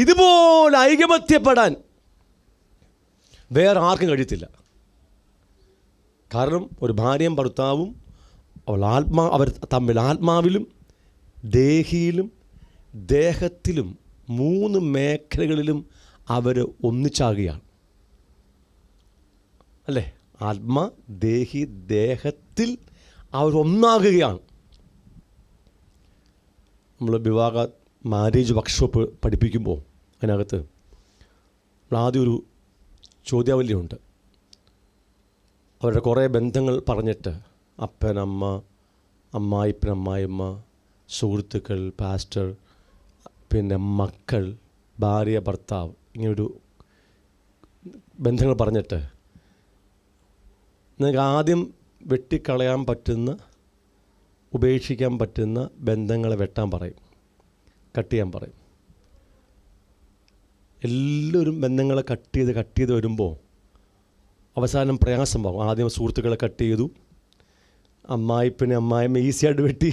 ഇതുപോലെ ഐകമത്യപ്പെടാൻ വേറെ ആർക്കും കഴിയത്തില്ല. കാരണം ഒരു ഭാര്യയും ഭർത്താവും അവർ തമ്മിൽ ആത്മാവിലും ദേഹിയിലും ദേഹത്തിലും 3 മേഖലകളിലും അവർ ഒന്നിച്ചാകുകയാണ്. അല്ലേ? ആത്മ, ദേഹി, ദേഹത്തിൽ അവർ ഒന്നാകുകയാണ്. നമ്മൾ വിവാഹ മാരേജ് വർക്ക്ഷോപ്പ് പഠിപ്പിക്കുമ്പോൾ അതിനകത്ത് ആദ്യം ഒരു ചോദ്യാവലിയുണ്ട്. അവരുടെ കുറേ ബന്ധങ്ങൾ പറഞ്ഞിട്ട് അപ്പൻ, അമ്മ, അമ്മായിപ്പൻ, അമ്മായിയമ്മ, സുഹൃത്തുക്കൾ, പാസ്റ്റർ, പിന്നെ മക്കൾ, ഭാര്യ, ഭർത്താവ്, ഇങ്ങനൊരു ബന്ധങ്ങൾ പറഞ്ഞിട്ട് നിങ്ങൾക്ക് ആദ്യം വെട്ടിക്കളയാൻ പറ്റുന്ന, ഉപേക്ഷിക്കാൻ പറ്റുന്ന ബന്ധങ്ങളെ വെട്ടാൻ പറയും, കട്ട് ചെയ്യാൻ പറയും. എല്ലാവരും ബന്ധങ്ങളെ കട്ട് ചെയ്ത് വരുമ്പോൾ അവസാനം പ്രയാസമാകും. ആദ്യം സുഹൃത്തുക്കളെ കട്ട് ചെയ്തു, അമ്മായിമ്മ ഈസിയായിട്ട് വെട്ടി.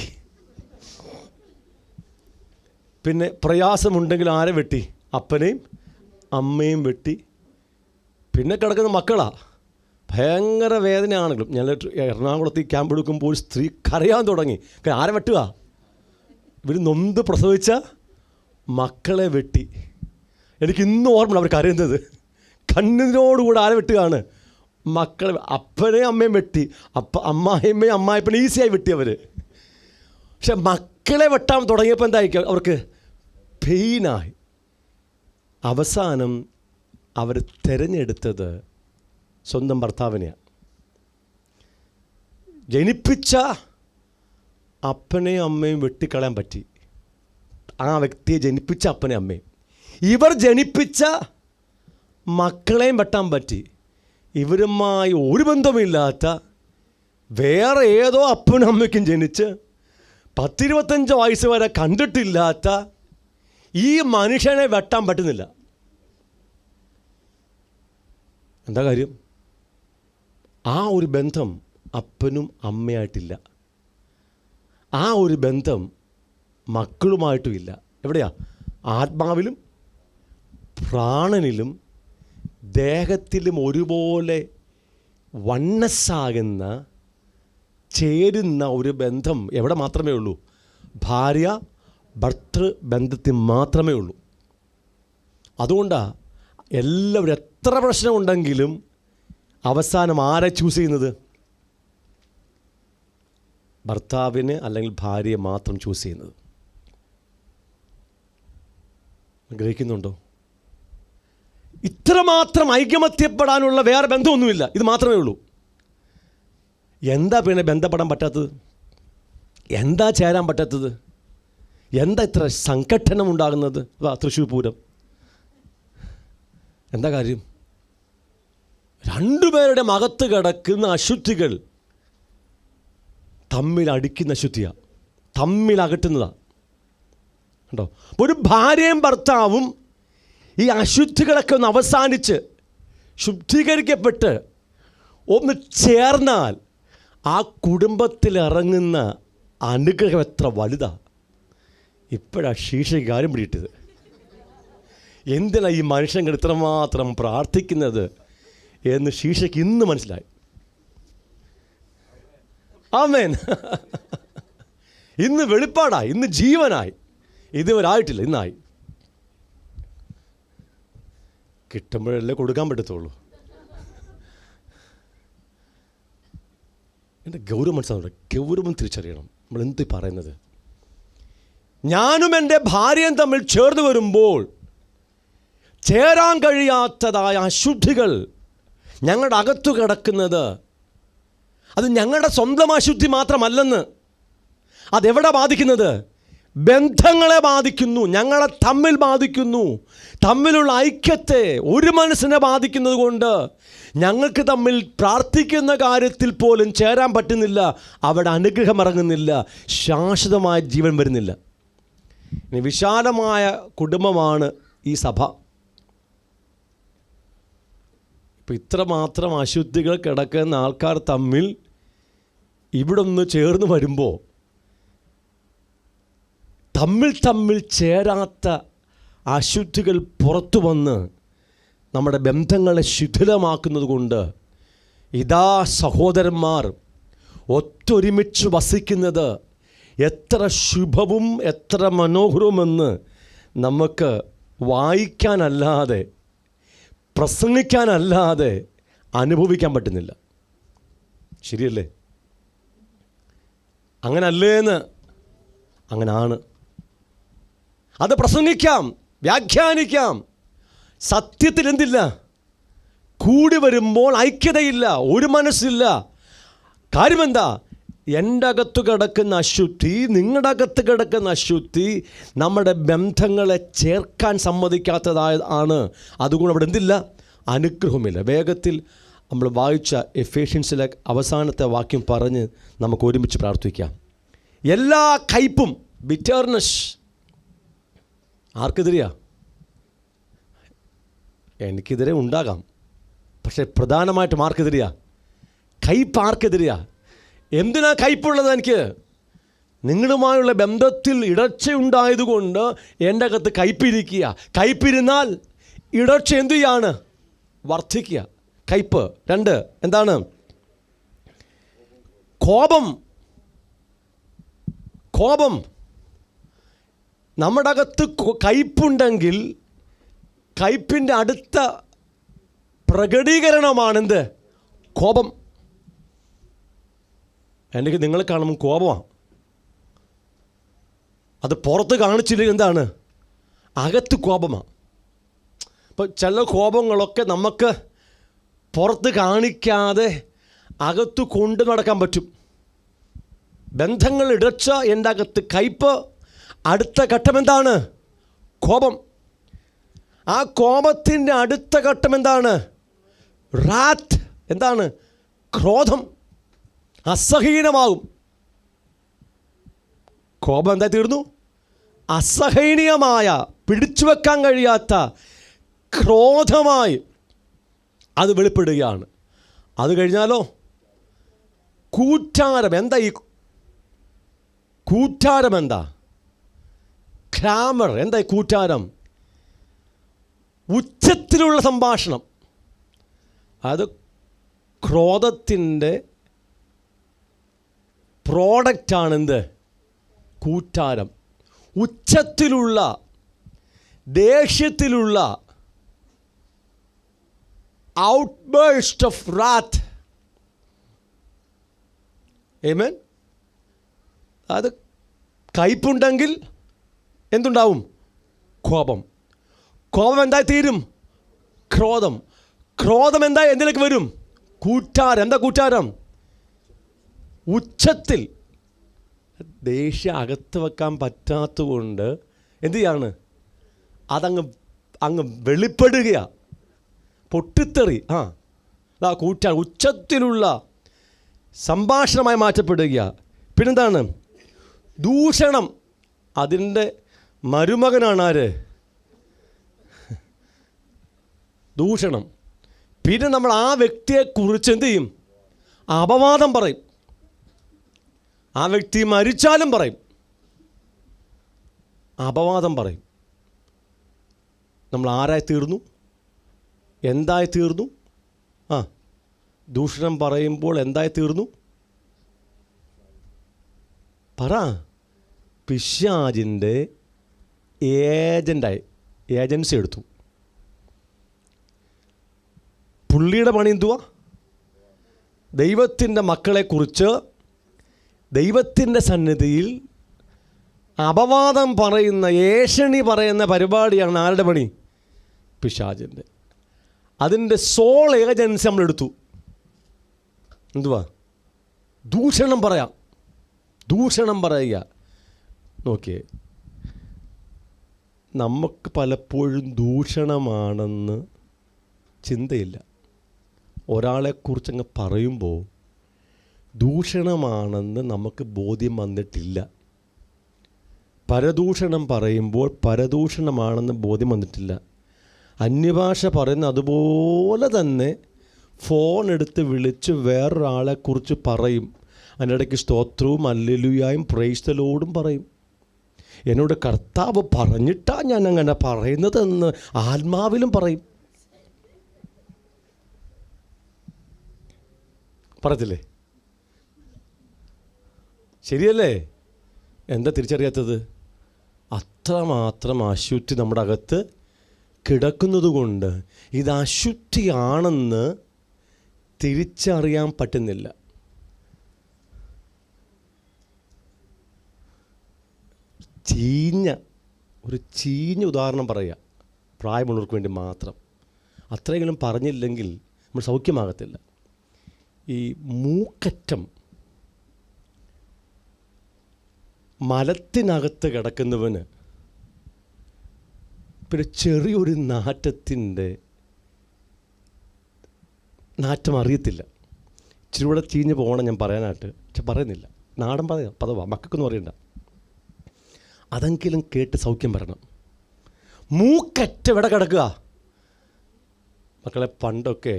പിന്നെ പ്രയാസമുണ്ടെങ്കിൽ ആരെ വെട്ടി? അപ്പനെയും അമ്മയും വെട്ടി. പിന്നെ കിടക്കുന്ന മക്കളാണ്. ഭയങ്കര വേദനയാണെങ്കിലും. ഞാൻ എറണാകുളത്ത് ഈ ക്യാമ്പ് എടുക്കുമ്പോൾ ഒരു സ്ത്രീ കരയാൻ തുടങ്ങി. ആരെ വെട്ടുക? ഇവർ നൊന്ത് പ്രസവിച്ച മക്കളെ വെട്ടി. എനിക്കിന്നും ഓർമ്മ അവർ കരയുന്നത്. കണ്ണിനോടുകൂടെ ആരെ വെട്ടുകയാണ്? മക്കളെ. അപ്പനെയും അമ്മയും വെട്ടി, അമ്മായിമ്മയും അമ്മായിപ്പനെ ഈസിയായി വെട്ടിയവർ. പക്ഷെ മക്കളെ വെട്ടാൻ തുടങ്ങിയപ്പോൾ എന്തായിരിക്കും അവർക്ക്? പെയിനായി. അവസാനം അവർ തിരഞ്ഞെടുത്തത് സ്വന്തം ഭർത്താവിനെയാണ്. ജനിപ്പിച്ച അപ്പനെയും അമ്മയും വെട്ടിക്കളയാൻ പറ്റി. ആ വ്യക്തിയെ ജനിപ്പിച്ച അപ്പനെയും അമ്മയും. ഇവർ ജനിപ്പിച്ച മക്കളെയും വെട്ടാൻ പറ്റി. ഇവരുമായി ഒരു ബന്ധമില്ലാത്ത വേറെ ഏതോ അപ്പനും അമ്മയ്ക്കും ജനിച്ച് 10-25 വയസ്സ് വരെ കണ്ടിട്ടില്ലാത്ത ഈ മനുഷ്യനെ വെട്ടാൻ പറ്റുന്നില്ല. എന്താ കാര്യം? ആ ഒരു ബന്ധം അപ്പനും അമ്മയായിട്ടില്ല. ആ ഒരു ബന്ധം മക്കളുമായിട്ടും ഇല്ല. എവിടെയാ? ആത്മാവിലും പ്രാണനിലും ദേഹത്തിലും ഒരുപോലെ വണ്ണസ്സാകുന്ന, ചേരുന്ന ഒരു ബന്ധം എവിടെ മാത്രമേ ഉള്ളൂ? ഭാര്യ ഭർത്തൃ ബന്ധത്തിൽ മാത്രമേ ഉള്ളൂ. അതുകൊണ്ടാണ് എല്ലാവരും എത്ര പ്രശ്നമുണ്ടെങ്കിലും അവസാനം ആരെ ചൂസ് ചെയ്യുന്നത്? ഭർത്താവിനെ അല്ലെങ്കിൽ ഭാര്യയെ മാത്രം ചൂസ് ചെയ്യുന്നത്. ഗ്രഹിക്കുന്നുണ്ടോ? ഇത്രമാത്രം ഐകമത്യപ്പെടാനുള്ള വേറെ ബന്ധമൊന്നുമില്ല. ഇത് മാത്രമേ ഉള്ളൂ. എന്താ പിന്നെ ബന്ധപ്പെടാൻ പറ്റാത്തത്? എന്താ ചേരാൻ പറ്റാത്തത്? എന്താ ഇത്ര സംഘട്ടനം ഉണ്ടാകുന്നത്? തൃശ്ശൂർ പൂരം എന്താ കാര്യം? രണ്ടുപേരുടെ അകത്ത് കിടക്കുന്ന അശുദ്ധികൾ തമ്മിൽ അടിക്കുന്ന അശുദ്ധിയാണ്, തമ്മിൽ അകറ്റുന്നതാണ്. കണ്ടോ? ഒരു ഭാര്യയും ഭർത്താവും ഈ അശുദ്ധികളൊക്കെ ഒന്ന് അവസാനിച്ച് ശുദ്ധീകരിക്കപ്പെട്ട് ഒന്ന് ചേർന്നാൽ ആ കുടുംബത്തിൽ ഇറങ്ങുന്ന അനുഗ്രഹം എത്ര വലുതാണ്. ഇപ്പോഴാണ് ശീഷയ്ക്ക് കാര്യം പിടിയിട്ടത്. എന്തിനാ ഈ മനുഷ്യങ്ങൾ ഇത്രമാത്രം പ്രാർത്ഥിക്കുന്നത് എന്ന് ശീഷയ്ക്ക് ഇന്ന് മനസ്സിലായി. ആമേൻ. ഇന്ന് വെളിപ്പാടായി, ഇന്ന് ജീവനായി. ഇതുവരായിട്ടില്ല, ഇന്നായി. കിട്ടുമ്പോഴല്ലേ കൊടുക്കാൻ പറ്റത്തുള്ളൂ. എൻ്റെ ഗൗരവം മനസ്സിലാവുന്നുണ്ട്. ഗൗരവം തിരിച്ചറിയണം. നമ്മൾ എന്ത് പറയുന്നത്? ഞാനും എൻ്റെ ഭാര്യയും തമ്മിൽ ചേർന്ന് വരുമ്പോൾ ചേരാൻ കഴിയാത്തതായ അശുദ്ധികൾ ഞങ്ങളുടെ അകത്തു കിടക്കുന്നത്, അത് ഞങ്ങളുടെ സ്വന്തം അശുദ്ധി മാത്രമല്ലെന്ന്. അതെവിടെ ബാധിക്കുന്നത്? ബന്ധങ്ങളെ ബാധിക്കുന്നു, ഞങ്ങളെ തമ്മിൽ ബാധിക്കുന്നു. തമ്മിലുള്ള ഐക്യത്തെ, ഒരു മനസ്സിനെ ബാധിക്കുന്നത് കൊണ്ട് ഞങ്ങൾക്ക് തമ്മിൽ പ്രാർത്ഥിക്കുന്ന കാര്യത്തിൽ പോലും ചേരാൻ പറ്റുന്നില്ല. അവിടെ അനുഗ്രഹം ഇറങ്ങുന്നില്ല, ശാശ്വതമായ ജീവൻ വരുന്നില്ല. ഇനി വിശാലമായ കുടുംബമാണ് ഈ സഭ. ഇപ്പം ഇത്രമാത്രം അശുദ്ധികൾ കിടക്കുന്ന ആൾക്കാർ തമ്മിൽ ഇവിടെ ഒന്ന് ചേർന്ന് വരുമ്പോൾ തമ്മിൽ ചേരാത്ത അശുദ്ധികൾ പുറത്തു വന്ന് നമ്മുടെ ബന്ധങ്ങളെ ശിഥിലമാക്കുന്നത് കൊണ്ട് ഇതാ സഹോദരന്മാർ ഒത്തൊരുമിച്ച് വസിക്കുന്നത് എത്ര ശുഭവും എത്ര മനോഹരവുമെന്ന് നമുക്ക് വായിക്കാനല്ലാതെ, പ്രസംഗിക്കാനല്ലാതെ അനുഭവിക്കാൻ പറ്റുന്നില്ല. ശരിയല്ലേ? അങ്ങനല്ലേന്ന്? അങ്ങനാണ്. അത് പ്രസംഗിക്കാം, വ്യാഖ്യാനിക്കാം. സത്യത്തിൽ എന്തില്ല? കൂടി വരുമ്പോൾ ഐക്യതയില്ല, ഒരു മനസ്സില്ല. കാര്യമെന്താ? എൻ്റെ അകത്ത് കിടക്കുന്ന അശുദ്ധി, നിങ്ങളുടെ അകത്ത് കിടക്കുന്ന അശുദ്ധി നമ്മുടെ ബന്ധങ്ങളെ ചേർക്കാൻ സമ്മതിക്കാത്തതാണ്. അതുകൊണ്ട് അവിടെ എന്തില്ല? അനുഗ്രഹമില്ല. വേഗത്തിൽ നമ്മൾ വായിച്ച എഫേഷ്യൻസിലെ അവസാനത്തെ വാക്യം പറഞ്ഞ് നമുക്ക് ഒരുമിച്ച് പ്രാർത്ഥിക്കാം. എല്ലാ കയ്പും, ബിറ്റർനെസ് ആർക്കെതിരെയാ? എനിക്കെതിരെ ഉണ്ടാകാം, പക്ഷേ പ്രധാനമായിട്ടും ആർക്കെതിരെയാ? കയ്പ് ആർക്കെതിരെയാ? എന്തിനാ കയ്പുള്ളത് എനിക്ക്? നിങ്ങളുമായുള്ള ബന്ധത്തിൽ ഇടർച്ചയുണ്ടായതുകൊണ്ട് എൻ്റെ അകത്ത് കയ്പിരിക്കുക. കയ്പിരുന്നാൽ ഇടർച്ച എന്തു ചെയ്യാണ്? വർദ്ധിക്കുക. കയ്പ്. 2 എന്താണ്? കോപം. കോപം. നമ്മുടെ അകത്ത് കയ്പുണ്ടെങ്കിൽ കയ്പിൻ്റെ അടുത്ത പ്രകടീകരണമാണെന്ത്? കോപം. എനിക്ക് നിങ്ങളെ കാണുമ്പോൾ കോപമാണ്. അത് പുറത്ത് കാണിച്ചില്ലെങ്കിൽ എന്താണ്? അകത്ത് കോപമാണ്. ഇപ്പോൾ ചില കോപങ്ങളൊക്കെ നമുക്ക് പുറത്ത് കാണിക്കാതെ അകത്ത് കൊണ്ടു നടക്കാൻ പറ്റും. ബന്ധങ്ങൾ ഇടർച്ച, എൻ്റെ അകത്ത് കയ്പ്. അടുത്ത ഘട്ടം എന്താണ്? കോപം. ആ കോപത്തിൻ്റെ അടുത്ത ഘട്ടം എന്താണ്? റാത്ത്. എന്താണ്? ക്രോധം. അസഹനീയമാകും. കോപം എന്തായി തീർന്നു? അസഹനീയമായ, പിടിച്ചു വെക്കാൻ കഴിയാത്ത ക്രോധമായി അത് വെളിപ്പെടുകയാണ്. അത് കഴിഞ്ഞാലോ കൂറ്റാരം. എന്താ ഈ കൂറ്റാരം? എന്താ ക്ലാമർ? എന്താ ഈ കൂറ്റാരം? ഉച്ചത്തിലുള്ള സംഭാഷണം. അത് ക്രോധത്തിൻ്റെ പ്രോഡക്റ്റാണെന്ത്? കൂറ്റാരം. ഉച്ചത്തിലുള്ള, ദേഷ്യത്തിലുള്ള ഔട്ട്ബേഴ്സ്റ്റ് ഓഫ് റാത്ത്. ആമേൻ. അത് കയ്പുണ്ടെങ്കിൽ എന്തുണ്ടാവും? കോപം. കോപം എന്തായി തീരും? ക്രോധം. ക്രോധം എന്തായി എന്തിലേക്ക് വരും? കൂറ്റാരം. എന്താ കൂറ്റാരം? ഉച്ചത്തിൽ. ദേഷ്യം അകത്ത് വെക്കാൻ പറ്റാത്തതുകൊണ്ട് എന്തു ചെയ്യാണ്? അങ്ങ് വെളിപ്പെടുകയാണ്. പൊട്ടിത്തെറി. കൂറ്റാരം. ഉച്ചത്തിലുള്ള സംഭാഷണമായി മാറ്റപ്പെടുക. പിന്നെന്താണ്? ദൂഷണം. അതിൻ്റെ മരുമകനാണ് ആര്? ദൂഷണം. പിന്നെ നമ്മൾ ആ വ്യക്തിയെക്കുറിച്ച് എന്തു ചെയ്യും? അപവാദം പറയും. ആ വ്യക്തി മരിച്ചാലും പറയും. അപവാദം പറയും. നമ്മൾ ആരായി തീർന്നു? എന്തായി തീർന്നു? ദൂഷണം പറയുമ്പോൾ എന്തായി തീർന്നു? പറ. പിശാചിൻ്റെ ഏജൻ്റായി, ഏജൻസി എടുത്തു. പുള്ളിയുടെ പണി എന്തുവാ? ദൈവത്തിൻ്റെ മക്കളെക്കുറിച്ച് ദൈവത്തിൻ്റെ സന്നിധിയിൽ അപവാദം പറയുന്ന, ഏഷണി പറയുന്ന പരിപാടിയാണ് ആരുടെ പണി? പിശാചിൻ്റെ. അതിൻ്റെ സോൾ ഏജൻസി നമ്മളെടുത്തു. എന്തുവാ? ദൂഷണം പറയാം. ദൂഷണം പറയുക. നോക്കിയേ, നമുക്ക് പലപ്പോഴും ദൂഷണമാണെന്ന് ചിന്തയില്ല. ഒരാളെക്കുറിച്ചങ്ങ് പറയുമ്പോൾ ദൂഷണമാണെന്ന് നമുക്ക് ബോധ്യം വന്നിട്ടില്ല. പരദൂഷണം പറയുമ്പോൾ പരദൂഷണമാണെന്ന് ബോധ്യം വന്നിട്ടില്ല. അന്യഭാഷ പറയുന്ന അതുപോലെ തന്നെ ഫോൺ എടുത്ത് വിളിച്ച് വേറൊരാളെക്കുറിച്ച് പറയും. അതിനിടയ്ക്ക് സ്തോത്രവും ഹല്ലേലൂയയും പ്രൈസ് ദി ലോർഡും പറയും. എന്നോട് കർത്താവ് പറഞ്ഞിട്ടാ ഞാൻ അങ്ങനെ പറയുന്നതെന്ന് ആത്മാവിലും പറയും. പറയത്തില്ലേ? ശരിയല്ലേ? എന്താ തിരിച്ചറിയാത്തത്? അത്രമാത്രം അശുദ്ധി നമ്മുടെ അകത്ത് കിടക്കുന്നത് കൊണ്ട് ഇത് അശുദ്ധിയാണെന്ന് തിരിച്ചറിയാൻ പറ്റുന്നില്ല. ഒരു ചീഞ്ഞ ഉദാഹരണം പറയുക, പ്രായമുള്ളവർക്ക് വേണ്ടി മാത്രം. അത്രയെങ്കിലും പറഞ്ഞില്ലെങ്കിൽ നമ്മൾ സൗഖ്യമാകത്തില്ല. ഈ മൂക്കറ്റം മലത്തിനകത്ത് കിടക്കുന്നവന് പിന്നെ ചെറിയൊരു നാറ്റം അറിയത്തില്ല. ഇച്ചിരി കൂടെ ചീഞ്ഞ് പോകണം ഞാൻ പറയാനായിട്ട്, പക്ഷെ പറയുന്നില്ല. നാടൻ പദവാ, മക്കൾക്കൊന്നും അറിയണ്ട. അതെങ്കിലും കേട്ട് സൗഖ്യം വരണം. മൂക്കറ്റ ഇവിടെ കിടക്കുക. മക്കളെ, പണ്ടൊക്കെ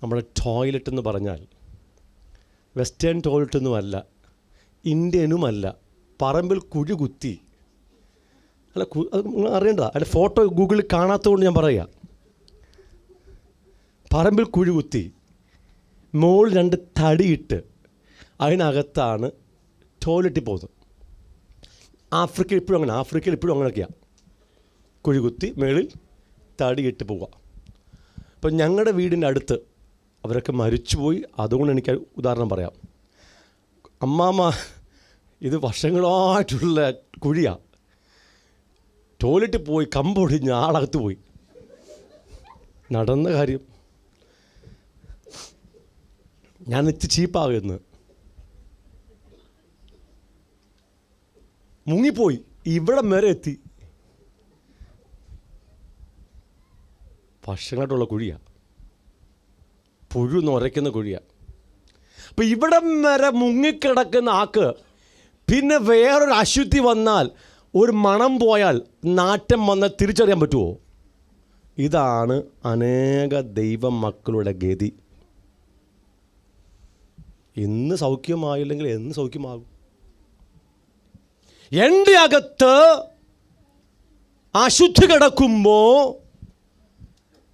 നമ്മുടെ ടോയ്ലറ്റ് എന്ന് പറഞ്ഞാൽ വെസ്റ്റേൺ ടോയ്ലറ്റൊന്നുമല്ല, ഇന്ത്യനുമല്ല, പറമ്പിൽ കുഴി കുത്തി, അല്ല അത് നിങ്ങൾ അറിയേണ്ടതാണ്. അതിൻ്റെ ഫോട്ടോ ഗൂഗിളിൽ കാണാത്തതുകൊണ്ട് ഞാൻ പറയുക. പറമ്പിൽ കുഴി കുത്തി മോൾ 2 തടിയിട്ട് അതിനകത്താണ് ടോയ്ലറ്റിൽ പോകുന്നത്. ആഫ്രിക്കയിൽ ഇപ്പോഴും അങ്ങനെയൊക്കെയാണ്. കുഴി കുത്തി മേളിൽ തടിയിട്ട് പോവുക. അപ്പം ഞങ്ങളുടെ വീടിൻ്റെ അടുത്ത് അവരൊക്കെ മരിച്ചുപോയി. അതുകൊണ്ട് എനിക്ക് ഉദാഹരണം പറയാം. അമ്മാമ്മ, ഇത് വർഷങ്ങളായിട്ടുള്ള കുഴിയാണ്, ടോയ്ലറ്റിൽ പോയി കമ്പൊടിഞ്ഞ് ആളകത്ത് പോയി. നടന്ന കാര്യം. ഞാൻ ഇച്ചിരി ചീപ്പാകുന്നു, മുങ്ങിപ്പോയി, ഇവിടം വരെ എത്തി. വർഷങ്ങളായിട്ടുള്ള കുഴിയാണ്, പുഴു നിറയ്ക്കുന്ന കുഴിയാണ്. അപ്പം ഇവിടം വരെ മുങ്ങിക്കിടക്കുന്ന ആൾക്ക് പിന്നെ വേറൊരു അശുദ്ധി വന്നാൽ, ഒരു മണം പോയാൽ, നാറ്റം വന്നാൽ തിരിച്ചറിയാൻ പറ്റുമോ? ഇതാണ് അനേക ദൈവ മക്കളുടെ ഗതി. ഇന്ന് സൗഖ്യമായില്ലെങ്കിൽ എന്ന് സൗഖ്യമാകും? എൻ്റെ അകത്ത് അശുദ്ധി കിടക്കുമ്പോൾ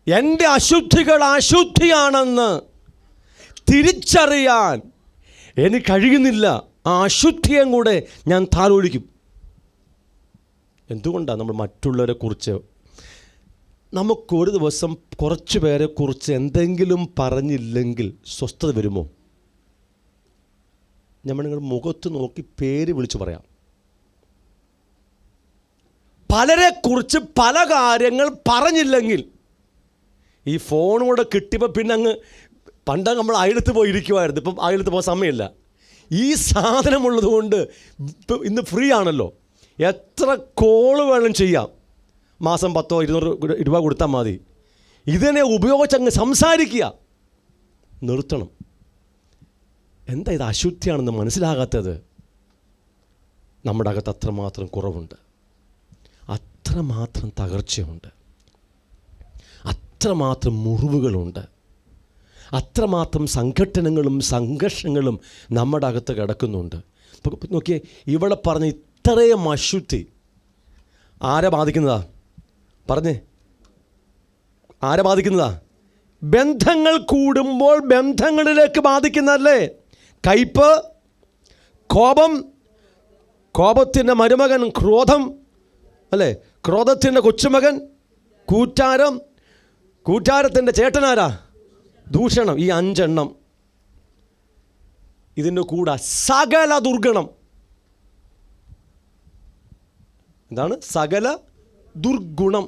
എൻ്റെ അശുദ്ധികൾ അശുദ്ധിയാണെന്ന് തിരിച്ചറിയാൻ എനിക്ക് കഴിയുന്നില്ല. ആ അശുദ്ധിയും കൂടെ ഞാൻ താലോലിക്കും. എന്തുകൊണ്ടാണ് നമ്മൾ മറ്റുള്ളവരെ കുറിച്ച്, നമുക്കൊരു ദിവസം കുറച്ച് പേരെ കുറിച്ച് എന്തെങ്കിലും പറഞ്ഞില്ലെങ്കിൽ സ്വസ്ഥത വരുമോ? നമ്മൾ നിങ്ങളുടെ മുഖത്ത് നോക്കി പേര് വിളിച്ച് പറയാം. പലരെക്കുറിച്ച് പല കാര്യങ്ങൾ പറഞ്ഞില്ലെങ്കിൽ, ഈ ഫോൺ കൂടെ കിട്ടിയപ്പോൾ പിന്നെ അങ്ങ്, പണ്ട് നമ്മൾ അയലത്ത് പോയി ഇരിക്കുമായിരുന്നു, ഇപ്പം അയലത്ത് പോകാൻ സമയമില്ല. ഈ സാധനമുള്ളത് കൊണ്ട് ഇപ്പം ഇന്ന് ഫ്രീ ആണല്ലോ, എത്ര കോള് വേണം ചെയ്യാം. മാസം 10-200 രൂപ കൊടുത്താൽ മതി. ഇതിനെ ഉപയോഗിച്ചങ്ങ് സംസാരിക്കുക. നിർത്തണം. എന്താ ഇത് അശുദ്ധിയാണെന്ന് മനസ്സിലാകാത്തത്? നമ്മുടെ അകത്ത് അത്രമാത്രം കുറവുണ്ട്, അത്രമാത്രം തകർച്ചയുണ്ട്, അത്രമാത്രം മുറിവുകളുണ്ട്, അത്രമാത്രം സംഘട്ടനങ്ങളും സംഘർഷങ്ങളും നമ്മുടെ അകത്ത് കിടക്കുന്നുണ്ട്. നോക്കിയേ, ഇവിടെ പറഞ്ഞ ഇത്രയും അശുദ്ധി ആരെ ബാധിക്കുന്നതാ? പറഞ്ഞേ, ആരെ ബാധിക്കുന്നതാ? ബന്ധങ്ങൾ കൂടുമ്പോൾ ബന്ധങ്ങളിലേക്ക് ബാധിക്കുന്നതല്ലേ? കയ്പ്, കോപം, കോപത്തിൻ്റെ മരുമകൻ ക്രോധം, അല്ലേ? ക്രോധത്തിൻ്റെ കൊച്ചുമകൻ കൂറ്റാരം, കൂറ്റാരത്തിൻ്റെ ചേട്ടനാരാ? ദൂഷണം. ഈ 5 എണ്ണം. ഇതിൻ്റെ കൂടെ സകല ദുർഗുണം. എന്താണ് സകല ദുർഗുണം?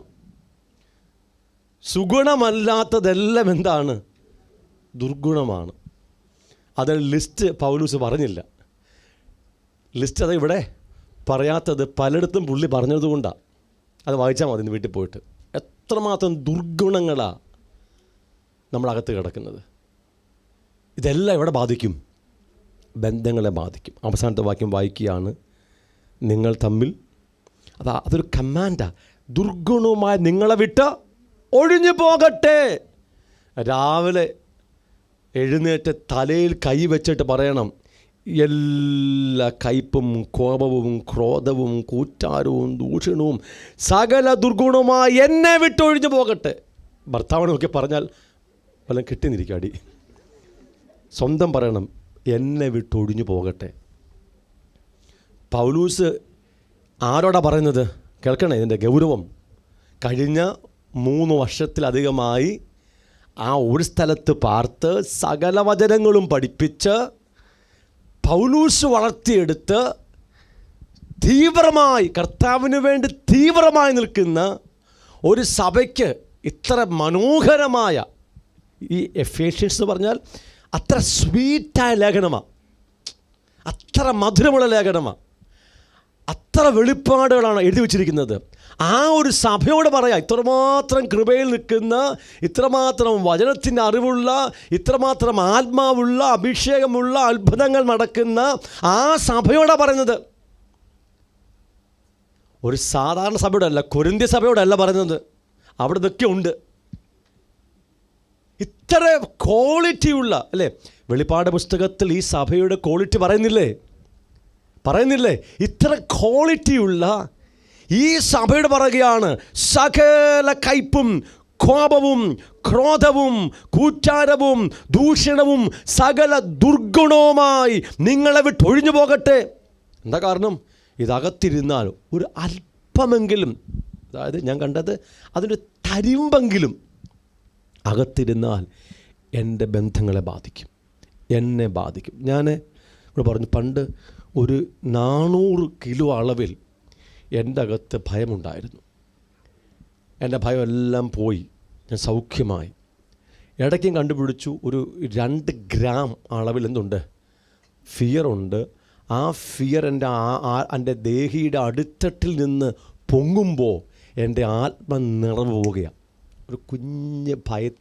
സുഗുണമല്ലാത്തതെല്ലാം എന്താണ്? ദുർഗുണമാണ്. അത് ലിസ്റ്റ് പൗലൂസ് പറഞ്ഞില്ല. ലിസ്റ്റ് അത് ഇവിടെ പറയാത്തത് പലയിടത്തും പുള്ളി പറഞ്ഞതുകൊണ്ടാണ്. അത് വായിച്ചാൽ മതി ഇന്ന് വീട്ടിൽ പോയിട്ട്. എത്രമാത്രം ദുർഗുണങ്ങളാണ് നമ്മളകത്ത് കിടക്കുന്നത്. ഇതെല്ലാം എവിടെ ബാധിക്കും? ബന്ധങ്ങളെ ബാധിക്കും. അവസാനത്തെ വാക്യം വായിക്കുകയാണ്, നിങ്ങൾ തമ്മിൽ, അതൊരു കമാൻഡാണ്. ദുർഗുണവുമായി നിങ്ങളെ വിട്ട് ഒഴിഞ്ഞു പോകട്ടെ. രാവിലെ എഴുന്നേറ്റ് തലയിൽ കൈ വെച്ചിട്ട് പറയണം, എല്ലാ കയ്പും കോപവും ക്രോധവും കൂറ്റാരവും ദൂഷണവും സകല ദുർഗുണവുമായി എന്നെ വിട്ടൊഴിഞ്ഞു പോകട്ടെ. ഭർത്താവിനൊക്കെ പറഞ്ഞാൽ വല്ലതും കിട്ടിന്നിരിക്കും അടി. സ്വന്തം പറയണം, എന്നെ വിട്ടൊഴിഞ്ഞു പോകട്ടെ. പൗലൂസ് ആരോടാ പറയുന്നത്? കേൾക്കണേ ഇതിൻ്റെ ഗൗരവം. കഴിഞ്ഞ 3 വർഷത്തിലധികമായി ആ ഒരു സ്ഥലത്ത് പാർത്ത് സകല വചനങ്ങളും പഠിപ്പിച്ച് പൗലൂസ് വളർത്തിയെടുത്ത് തീവ്രമായി കർത്താവിന് വേണ്ടി തീവ്രമായി നിൽക്കുന്ന ഒരു സഭയ്ക്ക് ഇത്ര മനോഹരമായ ഈ എഫേഷ്യൻസ് എന്ന് പറഞ്ഞാൽ അത്ര സ്വീറ്റായ ലേഖനമാണ്, അത്ര മധുരമുള്ള ലേഖനമാണ്. അത്ര വെളിപ്പാടുകളാണ് എഴുതി വച്ചിരിക്കുന്നത്. ആ ഒരു സഭയോട് പറയാം, ഇത്രമാത്രം കൃപയിൽ നിൽക്കുന്ന, ഇത്രമാത്രം വചനത്തിൻ്റെ അറിവുള്ള, ഇത്രമാത്രം ആത്മാവുള്ള, അഭിഷേകമുള്ള, അത്ഭുതങ്ങൾ നടക്കുന്ന ആ സഭയോടാണ് പറയുന്നത്. ഒരു സാധാരണ സഭയോടല്ല, കൊരിന്ത്യ സഭയോടല്ല പറയുന്നത്. അവിടെ ഇതൊക്കെ ഉണ്ട്. ഇത്ര ക്വാളിറ്റിയുള്ള, അല്ലേ? വെളിപ്പാട് പുസ്തകത്തിൽ ഈ സഭയുടെ ക്വാളിറ്റി പറയുന്നില്ലേ? ഇത്ര ക്വാളിറ്റിയുള്ള ഈ സഭയോട് പറയുകയാണ്, സകല കയ്പും കോപവും ക്രോധവും കൂറ്റാരവും ദൂഷണവും സകല ദുർഗുണവുമായി നിങ്ങളെ വിട്ടൊഴിഞ്ഞു പോകട്ടെ. എന്താ കാരണം? ഇതകത്തിരുന്നാൽ ഒരു അല്പമെങ്കിലും, അതായത് ഞാൻ കണ്ടത് അതിൻ്റെ തരിമ്പെങ്കിലും അകത്തിരുന്നാൽ എൻ്റെ ബന്ധങ്ങളെ ബാധിക്കും, എന്നെ ബാധിക്കും. ഞാൻ ഇവിടെ പറഞ്ഞു, പണ്ട് ഒരു 400 കിലോ അളവിൽ എൻ്റെ അകത്ത് ഭയമുണ്ടായിരുന്നു. എൻ്റെ ഭയമെല്ലാം പോയി, ഞാൻ സൗഖ്യമായി. ഇടയ്ക്കും കണ്ടുപിടിച്ചു ഒരു 2 ഗ്രാം അളവിൽ എന്തുണ്ട്? ഫിയറുണ്ട്. ആ ഫിയർ എൻ്റെ ദേഹിയുടെ അടിത്തട്ടിൽ നിന്ന് പൊങ്ങുമ്പോൾ എൻ്റെ ആത്മനിറവ് പോവുകയാണ്. ഒരു കുഞ്ഞ്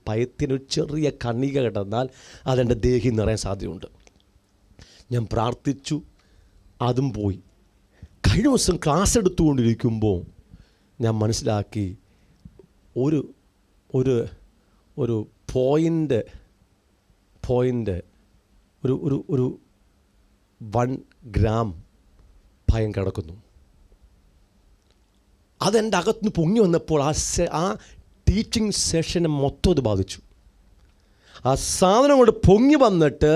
ഭയത്തിനൊരു ചെറിയ കണിക കിടന്നാൽ അതെൻ്റെ ദേഹി നിറയാൻ സാധ്യതയുണ്ട്. ഞാൻ പ്രാർത്ഥിച്ചു, അതും പോയി. കഴിഞ്ഞ ദിവസം ക്ലാസ് എടുത്തുകൊണ്ടിരിക്കുമ്പോൾ ഞാൻ മനസ്സിലാക്കി, ഒരു ഒരു ഒരു പോയിൻ്റ് ഒരു 1 ഗ്രാം ഭയം കിടക്കുന്നു. അതെൻ്റെ അകത്തുനിന്ന് പൊങ്ങി വന്നപ്പോൾ ആ ടീച്ചിങ് സെഷനെ മൊത്തം അത് ബാധിച്ചു. ആ സാധനം കൊണ്ട് പൊങ്ങി വന്നിട്ട്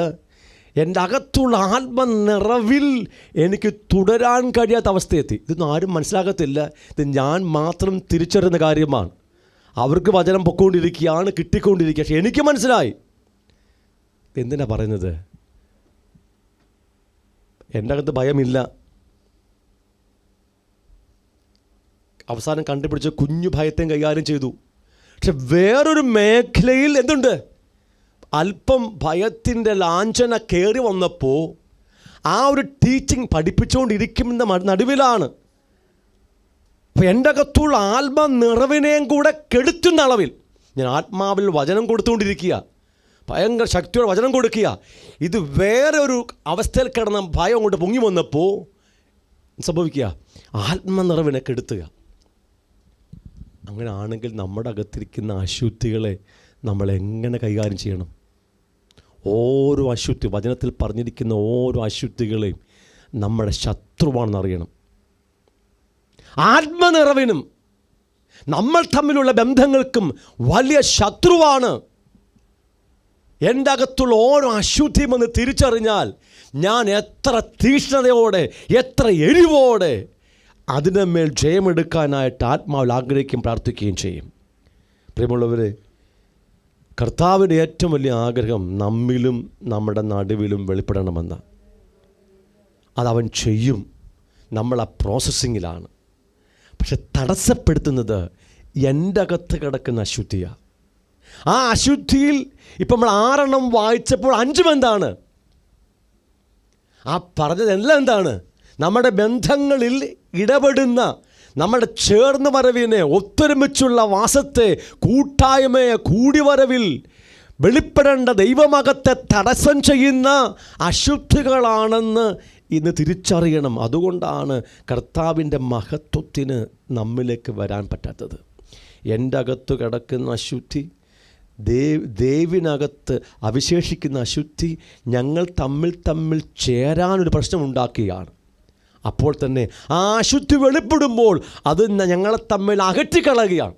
എൻ്റെ അകത്തുള്ള ആത്മനിറവിൽ എനിക്ക് തുടരാൻ കഴിയാത്ത അവസ്ഥയെത്തി. ഇതൊന്നും ആരും മനസ്സിലാക്കത്തില്ല. ഇത് ഞാൻ മാത്രം തിരിച്ചറിയുന്ന കാര്യമാണ്. അവർക്ക് വചനം പൊക്കോണ്ടിരിക്കുകയാണ്, കിട്ടിക്കൊണ്ടിരിക്കുക. പക്ഷെ എനിക്ക് മനസ്സിലായി. എന്തിനാ പറയുന്നത്? എൻ്റെ അകത്ത് ഭയമില്ല. അവസാനം കണ്ടുപിടിച്ച കുഞ്ഞു ഭയത്തെയും കൈകാര്യം ചെയ്തു. പക്ഷെ വേറൊരു മേഖലയിൽ എന്തുണ്ട്? അല്പം ഭയത്തിൻ്റെ ലാഞ്ചന കയറി വന്നപ്പോൾ ആ ഒരു ടീച്ചിങ് പഠിപ്പിച്ചുകൊണ്ടിരിക്കുന്ന നടുവിലാണ്. അപ്പോൾ എൻ്റെ അകത്തുള്ള ആത്മനിറവിനെയും കൂടെ കെടുത്തുന്ന അളവിൽ ഞാൻ ആത്മാവിൽ വചനം കൊടുത്തുകൊണ്ടിരിക്കുക, ഭയങ്കര ശക്തിയോടെ വചനം കൊടുക്കുക. ഇത് വേറെ ഒരു അവസ്ഥയിൽ കിടന്ന ഭയം കൊണ്ട് പൊങ്ങി വന്നപ്പോൾ സംഭവിക്കുക, ആത്മനിറവിനെ കെടുത്തുക. അങ്ങനെ ആണെങ്കിൽ നമ്മുടെ അകത്തിരിക്കുന്ന അശുദ്ധികളെ നമ്മൾ എങ്ങനെ കൈകാര്യം ചെയ്യണം? ഓരോ അശുദ്ധി, വചനത്തിൽ പറഞ്ഞിരിക്കുന്ന ഓരോ അശുദ്ധികളെയും നമ്മുടെ ശത്രുവാണെന്നറിയണം. ആത്മനിറവിനും നമ്മൾ തമ്മിലുള്ള ബന്ധങ്ങൾക്കും വലിയ ശത്രുവാണ്. എൻ്റെ അകത്തുള്ള ഓരോ അശുദ്ധിയും എന്ന് തിരിച്ചറിഞ്ഞാൽ ഞാൻ എത്ര തീക്ഷ്ണതയോടെ, എത്ര എരിവോടെ അതിന് മേൽ ജയമെടുക്കാനായിട്ട് ആത്മാവിൽ ആഗ്രഹിക്കുകയും പ്രാർത്ഥിക്കുകയും ചെയ്യും. പ്രിയമുള്ളവരെ, കർത്താവിൻ്റെ ഏറ്റവും വലിയ ആഗ്രഹം നമ്മിലും നമ്മുടെ നടുവിലും വെളിപ്പെടണമെന്ന. അതവൻ ചെയ്യും. നമ്മൾ ആ പ്രോസസ്സിങ്ങിലാണ്. പക്ഷെ തടസ്സപ്പെടുത്തുന്നത് എൻ്റെ അകത്ത് കിടക്കുന്ന അശുദ്ധിയാണ്. ആ അശുദ്ധിയിൽ ഇപ്പം നമ്മൾ 6 വായിച്ചപ്പോൾ 5 എന്താണ്? ആ പറഞ്ഞതെല്ലാം എന്താണ്? നമ്മുടെ ബന്ധങ്ങളിൽ ഇടപെടുന്ന, നമ്മുടെ ചേർന്ന് വരവിനെ, ഒത്തൊരുമിച്ചുള്ള വാസത്തെ, കൂട്ടായ്മയെ, കൂടിവരവിൽ വെളിപ്പെടേണ്ട ദൈവമകത്തെ തടസ്സം ചെയ്യുന്ന അശുദ്ധികളാണെന്ന് ഇന്ന് തിരിച്ചറിയണം. അതുകൊണ്ടാണ് കർത്താവിൻ്റെ മഹത്വത്തിന് നമ്മിലേക്ക് വരാൻ പറ്റാത്തത്. എൻ്റെ അകത്ത് കിടക്കുന്ന അശുദ്ധി, ദേവിനകത്ത് അവിശേഷിക്കുന്ന അശുദ്ധി ഞങ്ങൾ തമ്മിൽ ചേരാനൊരു പ്രശ്നമുണ്ടാക്കുകയാണ്. അപ്പോൾ തന്നെ ആ അശുദ്ധി വെളിപ്പെടുമ്പോൾ അത് ഞങ്ങളെ തമ്മിൽ അകറ്റിക്കളയുകയാണ്.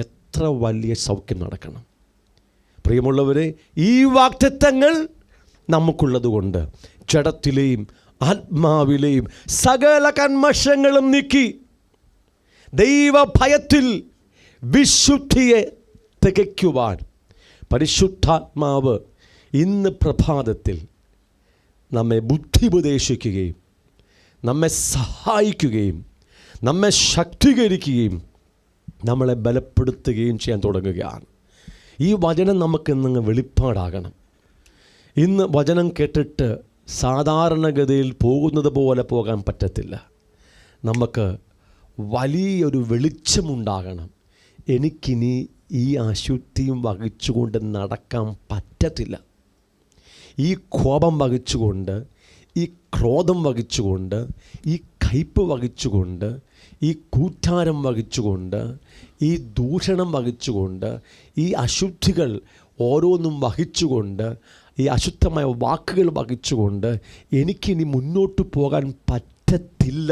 എത്ര വലിയ സൗഖ്യം നടക്കണം. പ്രിയമുള്ളവരെ, ഈ വാഗ്ദത്തങ്ങൾ നമുക്കുള്ളതുകൊണ്ട് ജഡത്തിലെയും ആത്മാവിലെയും സകല കന്മഷങ്ങളും നീക്കി ദൈവഭയത്തിൽ വിശുദ്ധിയെ തികയ്ക്കുവാൻ പരിശുദ്ധാത്മാവ് ഇന്ന് പ്രഭാതത്തിൽ നമ്മെ ബുദ്ധിപദേശിക്കുകയും നമ്മെ സഹായിക്കുകയും നമ്മെ ശക്തീകരിക്കുകയും നമ്മളെ ബലപ്പെടുത്തുകയും ചെയ്യാൻ തുടങ്ങുകയാണ്. ഈ വചനം നമുക്കിന്ന് വെളിപ്പാടാകണം. ഇന്ന് വചനം കേട്ടിട്ട് സാധാരണഗതിയിൽ പോകുന്നത് പോലെ പോകാൻ പറ്റത്തില്ല. നമുക്ക് വലിയൊരു വെളിച്ചമുണ്ടാകണം. എനിക്കിനി ഈ അശുദ്ധിയും വഹിച്ചുകൊണ്ട് നടക്കാൻ പറ്റത്തില്ല. ഈ കോപം വഹിച്ചുകൊണ്ട്, ഈ ക്രോധം വഹിച്ചുകൊണ്ട്, ഈ കയ്പ് വഹിച്ചുകൊണ്ട്, ഈ കൂറ്റാരം വഹിച്ചുകൊണ്ട്, ഈ ദൂഷണം വഹിച്ചുകൊണ്ട്, ഈ അശുദ്ധികൾ ഓരോന്നും വഹിച്ചുകൊണ്ട്, ഈ അശുദ്ധമായ വാക്കുകൾ വഹിച്ചുകൊണ്ട് എനിക്കിനി മുന്നോട്ട് പോകാൻ പറ്റത്തില്ല.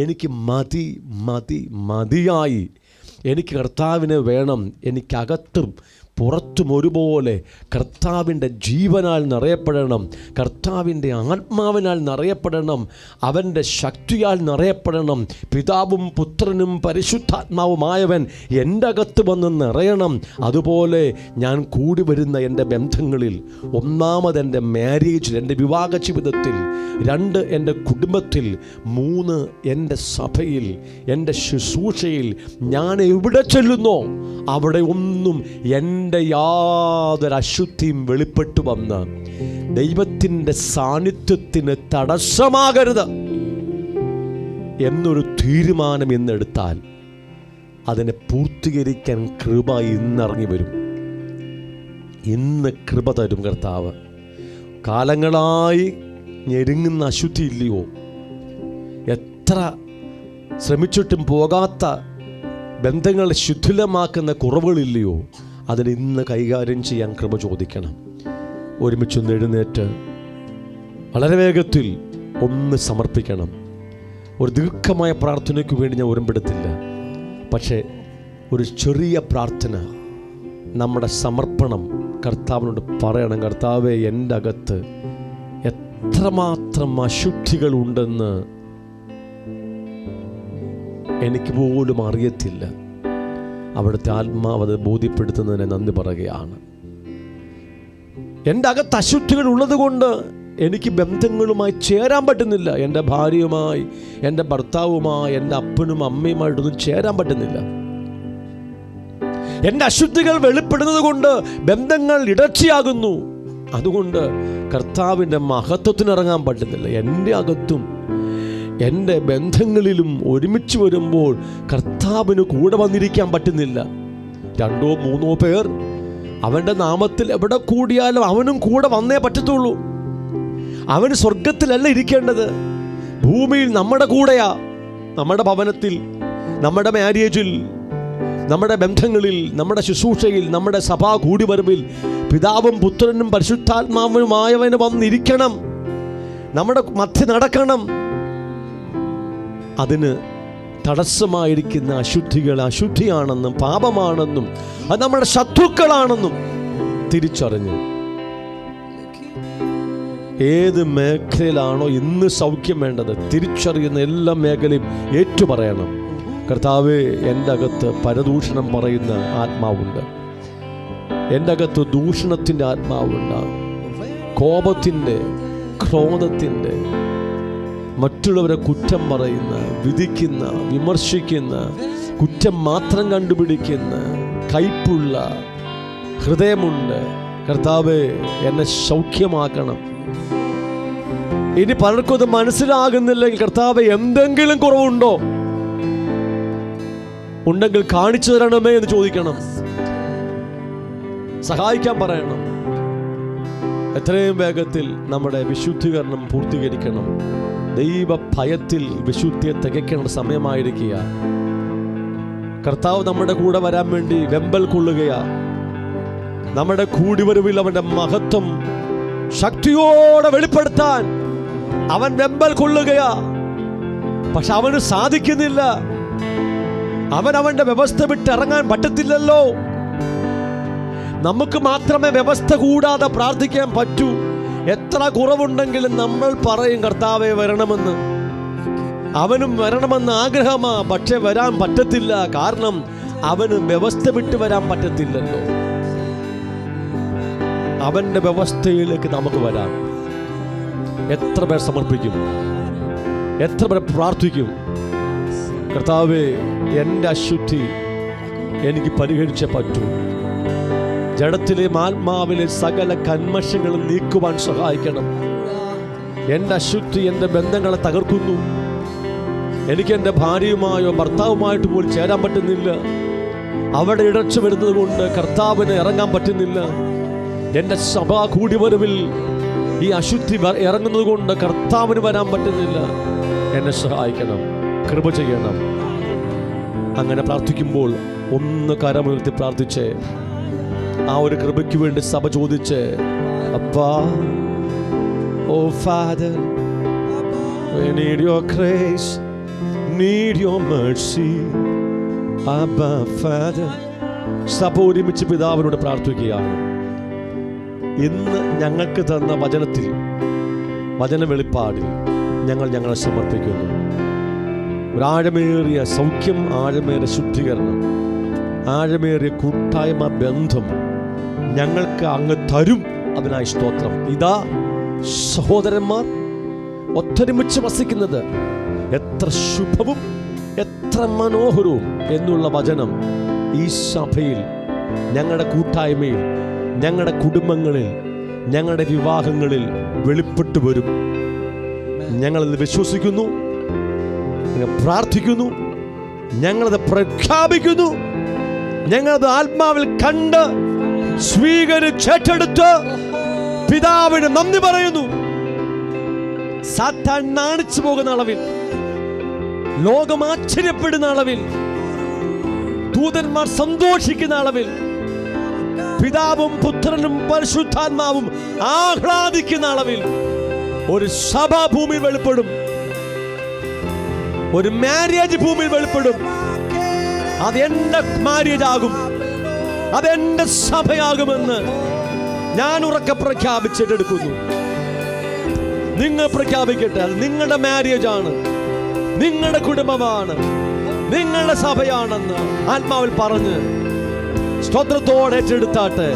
എനിക്ക് മതിയായി. എനിക്ക് കർത്താവിനെ വേണം. എനിക്കകത്തും പുറത്തും ഒരുപോലെ കർത്താവിൻ്റെ ജീവനാൽ നിറയപ്പെടണം, കർത്താവിൻ്റെ ആത്മാവിനാൽ നിറയപ്പെടണം, അവൻ്റെ ശക്തിയാൽ നിറയപ്പെടണം. പിതാവും പുത്രനും പരിശുദ്ധാത്മാവുമായവൻ എൻ്റെ അകത്ത് വന്ന് നിറയണം. അതുപോലെ ഞാൻ കൂടി വരുന്ന എൻ്റെ ബന്ധങ്ങളിൽ, ഒന്നാമത് എൻ്റെ മാരേജിൽ, എൻ്റെ വിവാഹ ജീവിതത്തിൽ, 2 എൻ്റെ കുടുംബത്തിൽ, 3 എൻ്റെ സഭയിൽ, എൻ്റെ ശുശ്രൂഷയിൽ, ഞാൻ എവിടെ ചെല്ലുന്നോ അവിടെ ഒന്നും എൻ്റെ യാതൊരു അശുദ്ധിയും വെളിപ്പെട്ടു വന്ന് ദൈവത്തിൻ്റെ സാന്നിധ്യത്തിന് തടസ്സമാകരുത് എന്നൊരു തീരുമാനം ഇന്നെടുത്താൽ അതിനെ പൂർത്തീകരിക്കാൻ കൃപ ഇന്നിറങ്ങി വരും. ഇന്ന് കൃപ തരും കർത്താവ്. കാലങ്ങളായി ഞെരുങ്ങുന്ന അശുദ്ധി ഇല്ലയോ? എത്ര ശ്രമിച്ചിട്ടും പോകാത്ത ബന്ധങ്ങളെ ശുദ്ധിലമാക്കുന്ന കുറവുകളില്ലയോ? അതിന് ഇന്ന് കൈകാര്യം ചെയ്യാൻ കൃപ ചോദിക്കണം. ഒരുമിച്ചൊന്ന് എഴുന്നേറ്റ് വളരെ വേഗത്തിൽ ഒന്ന് സമർപ്പിക്കണം. ഒരു ദീർഘമായ പ്രാർത്ഥനയ്ക്ക് വേണ്ടി ഞാൻ ഓർമ്മപ്പെടുത്തില്ല. പക്ഷേ ഒരു ചെറിയ പ്രാർത്ഥന, നമ്മുടെ സമർപ്പണം കർത്താവിനോട് പറയണം. കർത്താവേ, എൻ്റെ അകത്ത് എത്രമാത്രം അശുദ്ധികളുണ്ടെന്ന് എനിക്ക് പോലും അറിയത്തില്ല. അവിടുത്തെ ആത്മാവ് അത് ബോധ്യപ്പെടുത്തുന്നതിനെ നന്ദി പറയുകയാണ്. എൻ്റെ അകത്ത് അശുദ്ധികൾ ഉള്ളത് കൊണ്ട് എനിക്ക് ബന്ധങ്ങളുമായി ചേരാൻ പറ്റുന്നില്ല. എൻ്റെ ഭാര്യയുമായി, എൻ്റെ ഭർത്താവുമായി, എൻ്റെ അപ്പനും അമ്മയുമായിട്ടൊന്നും ചേരാൻ പറ്റുന്നില്ല. എൻ്റെ അശുദ്ധികൾ വെളിപ്പെടുന്നത് കൊണ്ട് ബന്ധങ്ങൾ ഇടർച്ചയാകുന്നു. അതുകൊണ്ട് കർത്താവിൻ്റെ മഹത്വത്തിനിറങ്ങാൻ പറ്റുന്നില്ല. എൻ്റെ അകത്തും എൻ്റെ ബന്ധങ്ങളിലും ഒരുമിച്ച് വരുമ്പോൾ കർത്താവിന് കൂടെ വന്നിരിക്കാൻ പറ്റുന്നില്ല. 2 3 പേർ അവൻ്റെ നാമത്തിൽ എവിടെ കൂടിയാലും അവനും കൂടെ വന്നേ പറ്റത്തുള്ളൂ. അവന് സ്വർഗത്തിലല്ല ഇരിക്കേണ്ടത്, ഭൂമിയിൽ നമ്മുടെ കൂടെയാ. നമ്മുടെ ഭവനത്തിൽ, നമ്മുടെ മാരേജിൽ, നമ്മുടെ ബന്ധങ്ങളിൽ, നമ്മുടെ ശുശ്രൂഷയിൽ, നമ്മുടെ സഭാ കൂടിവരവിൽ പിതാവും പുത്രനും പരിശുദ്ധാത്മാവുമായവന് വന്നിരിക്കണം, നമ്മുടെ മധ്യ നടക്കണം. അതിന് തടസ്സമായിരിക്കുന്ന അശുദ്ധികൾ അശുദ്ധിയാണെന്നും പാപമാണെന്നും അത് നമ്മുടെ ശത്രുക്കളാണെന്നും തിരിച്ചറിഞ്ഞു ഏത് മേഖലയിലാണോ ഇന്ന് സൗഖ്യം വേണ്ടത് തിരിച്ചറിയുന്ന എല്ലാ മേഖലയും ഏറ്റുപറയണം. കർത്താവേ, എൻ്റെ അകത്ത് പരദൂഷണം പറയുന്ന ആത്മാവുണ്ട്, എൻ്റെ അകത്ത് ദൂഷണത്തിൻ്റെ ആത്മാവുണ്ട്, കോപത്തിൻ്റെ, ക്രോധത്തിൻ്റെ, മറ്റുള്ളവരെ കുറ്റം പറയുന്ന, വിധിക്കുന്ന, വിമർശിക്കുന്ന, കുറ്റം മാത്രം കണ്ടുപിടിക്കുന്ന കയ്പുള്ള ഹൃദയമുണ്ട്. കർത്താവേ, എന്നെ സൗഖ്യമാക്കണം. ഇനി പലർക്കും അത് മനസ്സിലാകുന്നില്ലെങ്കിൽ കർത്താവേ, എന്തെങ്കിലും കുറവുണ്ടോ? ഉണ്ടെങ്കിൽ കാണിച്ചു തരണമേ എന്ന് ചോദിക്കണം, സഹായിക്കാൻ പറയണം. എത്രയും വേഗത്തിൽ നമ്മുടെ വിശുദ്ധീകരണം പൂർത്തീകരിക്കണം. ദൈവ ഭയത്തിൽ വിശുദ്ധിയെ തികയ്ക്കേണ്ട സമയമായിരിക്കുക. കർത്താവ് നമ്മുടെ കൂടെ വരാൻ വേണ്ടി വെമ്പൽ കൊള്ളുകയാ. നമ്മുടെ കൂടിവരവിൽ അവൻ്റെ മഹത്വം ശക്തിയോടെ വെളിപ്പെടുത്താൻ അവൻ വെമ്പൽ കൊള്ളുകയാ. പക്ഷെ അവന് സാധിക്കുന്നില്ല. അവൻ്റെ വ്യവസ്ഥ വിട്ടിറങ്ങാൻ പറ്റത്തില്ലല്ലോ. നമുക്ക് മാത്രമേ വ്യവസ്ഥ കൂടാതെ പ്രാർത്ഥിക്കാൻ പറ്റൂ. എത്ര കുറവുണ്ടെങ്കിലും നമ്മൾ പറയും കർത്താവേ വരണമെന്ന്. അവനും വരണമെന്ന് ആഗ്രഹമാ, പക്ഷെ വരാൻ പറ്റത്തില്ല. കാരണം അവന് വ്യവസ്ഥ വിട്ട് വരാൻ പറ്റത്തില്ലല്ലോ. അവൻ്റെ വ്യവസ്ഥയിലേക്ക് നമുക്ക് വരാം. എത്ര പേർ സമർപ്പിക്കും? എത്ര പേർ പ്രാർത്ഥിക്കും? കർത്താവേ, എൻ്റെ അശുദ്ധി എനിക്ക് പരിഹരിച്ചേ പറ്റൂ. ജഡത്തിലെ ആത്മാവിലെ സകല കന്മഷങ്ങളും നീക്കുവാൻ സഹായിക്കണം. എൻ്റെ അശുദ്ധി എൻ്റെ ബന്ധങ്ങളെ തകർക്കുന്നു. എനിക്ക് എൻ്റെ ഭാര്യയുമായോ ഭർത്താവുമായിട്ട് പോലും ചേരാൻ പറ്റുന്നില്ല. അവിടെ ഇടർച്ച വരുന്നത് കൊണ്ട് കർത്താവിന് ഇറങ്ങാൻ പറ്റുന്നില്ല. എൻ്റെ സഭാ കൂടിവരവിൽ ഈ അശുദ്ധി ഇറങ്ങുന്നത് കൊണ്ട് കർത്താവിന് വരാൻ പറ്റുന്നില്ല. എന്നെ സഹായിക്കണം, കൃപ ചെയ്യണം. അങ്ങനെ പ്രാർത്ഥിക്കുമ്പോൾ ഒന്ന് കരമുയർത്തി പ്രാർത്ഥിച്ച് ആ ഒരു കൃപയ്ക്ക് വേണ്ടി സഭ ചോദിച്ച്, അപ്പാ, ഓ father, we need your grace, need your mercy, Abba Father. സഭ ഒരുമിച്ച് പിതാവിനോട് പ്രാർത്ഥിക്കുകയാണ്. ഇന്ന് ഞങ്ങൾക്ക് തന്ന വചനത്തിൽ, വചന വെളിപ്പാടിൽ ഞങ്ങളെ സമർപ്പിക്കുന്നു. ഒരാഴമേറിയ സൗഖ്യം, ആഴമേറിയ ശുദ്ധീകരണം, ആഴമേറിയ കൂട്ടായ്മ ബന്ധം ഞങ്ങൾക്ക് അങ്ങ് തരും. അതിനായി സ്തോത്രം. ഇതാ സഹോദരന്മാർ ഒത്തൊരുമിച്ച് വസിക്കുന്നത് എത്ര ശുഭവും എത്ര മനോഹരവും എന്നുള്ള വചനം ഈ സഭയിൽ, ഞങ്ങളുടെ കൂട്ടായ്മയിൽ, ഞങ്ങളുടെ കുടുംബങ്ങളിൽ, ഞങ്ങളുടെ വിവാഹങ്ങളിൽ വെളിപ്പെട്ടു വരും. ഞങ്ങളത് വിശ്വസിക്കുന്നു, പ്രാർത്ഥിക്കുന്നു, ഞങ്ങളത് പ്രഖ്യാപിക്കുന്നു. ഞങ്ങളത് ആത്മാവിൽ കണ്ട് സ്വീകരിച്ചെടുത്ത് പിതാവിന് നന്ദി പറയുന്നു. സാത്താൻ നാണിച്ചു പോകുന്ന അളവിൽ, ലോകം ആശ്ചര്യപ്പെടുന്ന അളവിൽ, ദൂതന്മാർ സന്തോഷിക്കുന്ന അളവിൽ, പിതാവും പുത്രനും പരിശുദ്ധാത്മാവും ആഹ്ലാദിക്കുന്ന അളവിൽ ഒരു സഭാ ഭൂമിയിൽ വെളിപ്പെടും. ഒരു മാര്യേജ് ഭൂമിയിൽ വെളിപ്പെടും. അതെന്റെ മാര്യേജ് ആകും, അതെന്റെ സഭയാകുമെന്ന് ഞാൻ ഉറക്കെ പ്രഖ്യാപിച്ചിട്ടെടുക്കുന്നു. നിങ്ങൾ പ്രഖ്യാപിക്കട്ടെ. അത് നിങ്ങളുടെ മാര്യേജ് ആണ്, നിങ്ങളുടെ കുടുംബമാണ്, നിങ്ങളുടെ സഭയാണെന്ന് ആത്മാവിൽ പറഞ്ഞ് സ്തോത്രത്തോടെ ഏറ്റെടുത്താട്ടെ.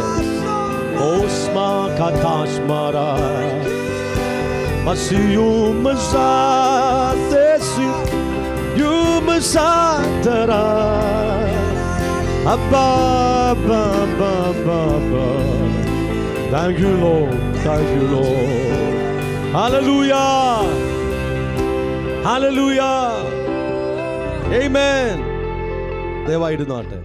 Thank you, Lord. Thank you, Lord. Hallelujah. Hallelujah. Amen. ദയവായി ഇരുന്നാട്ടെ.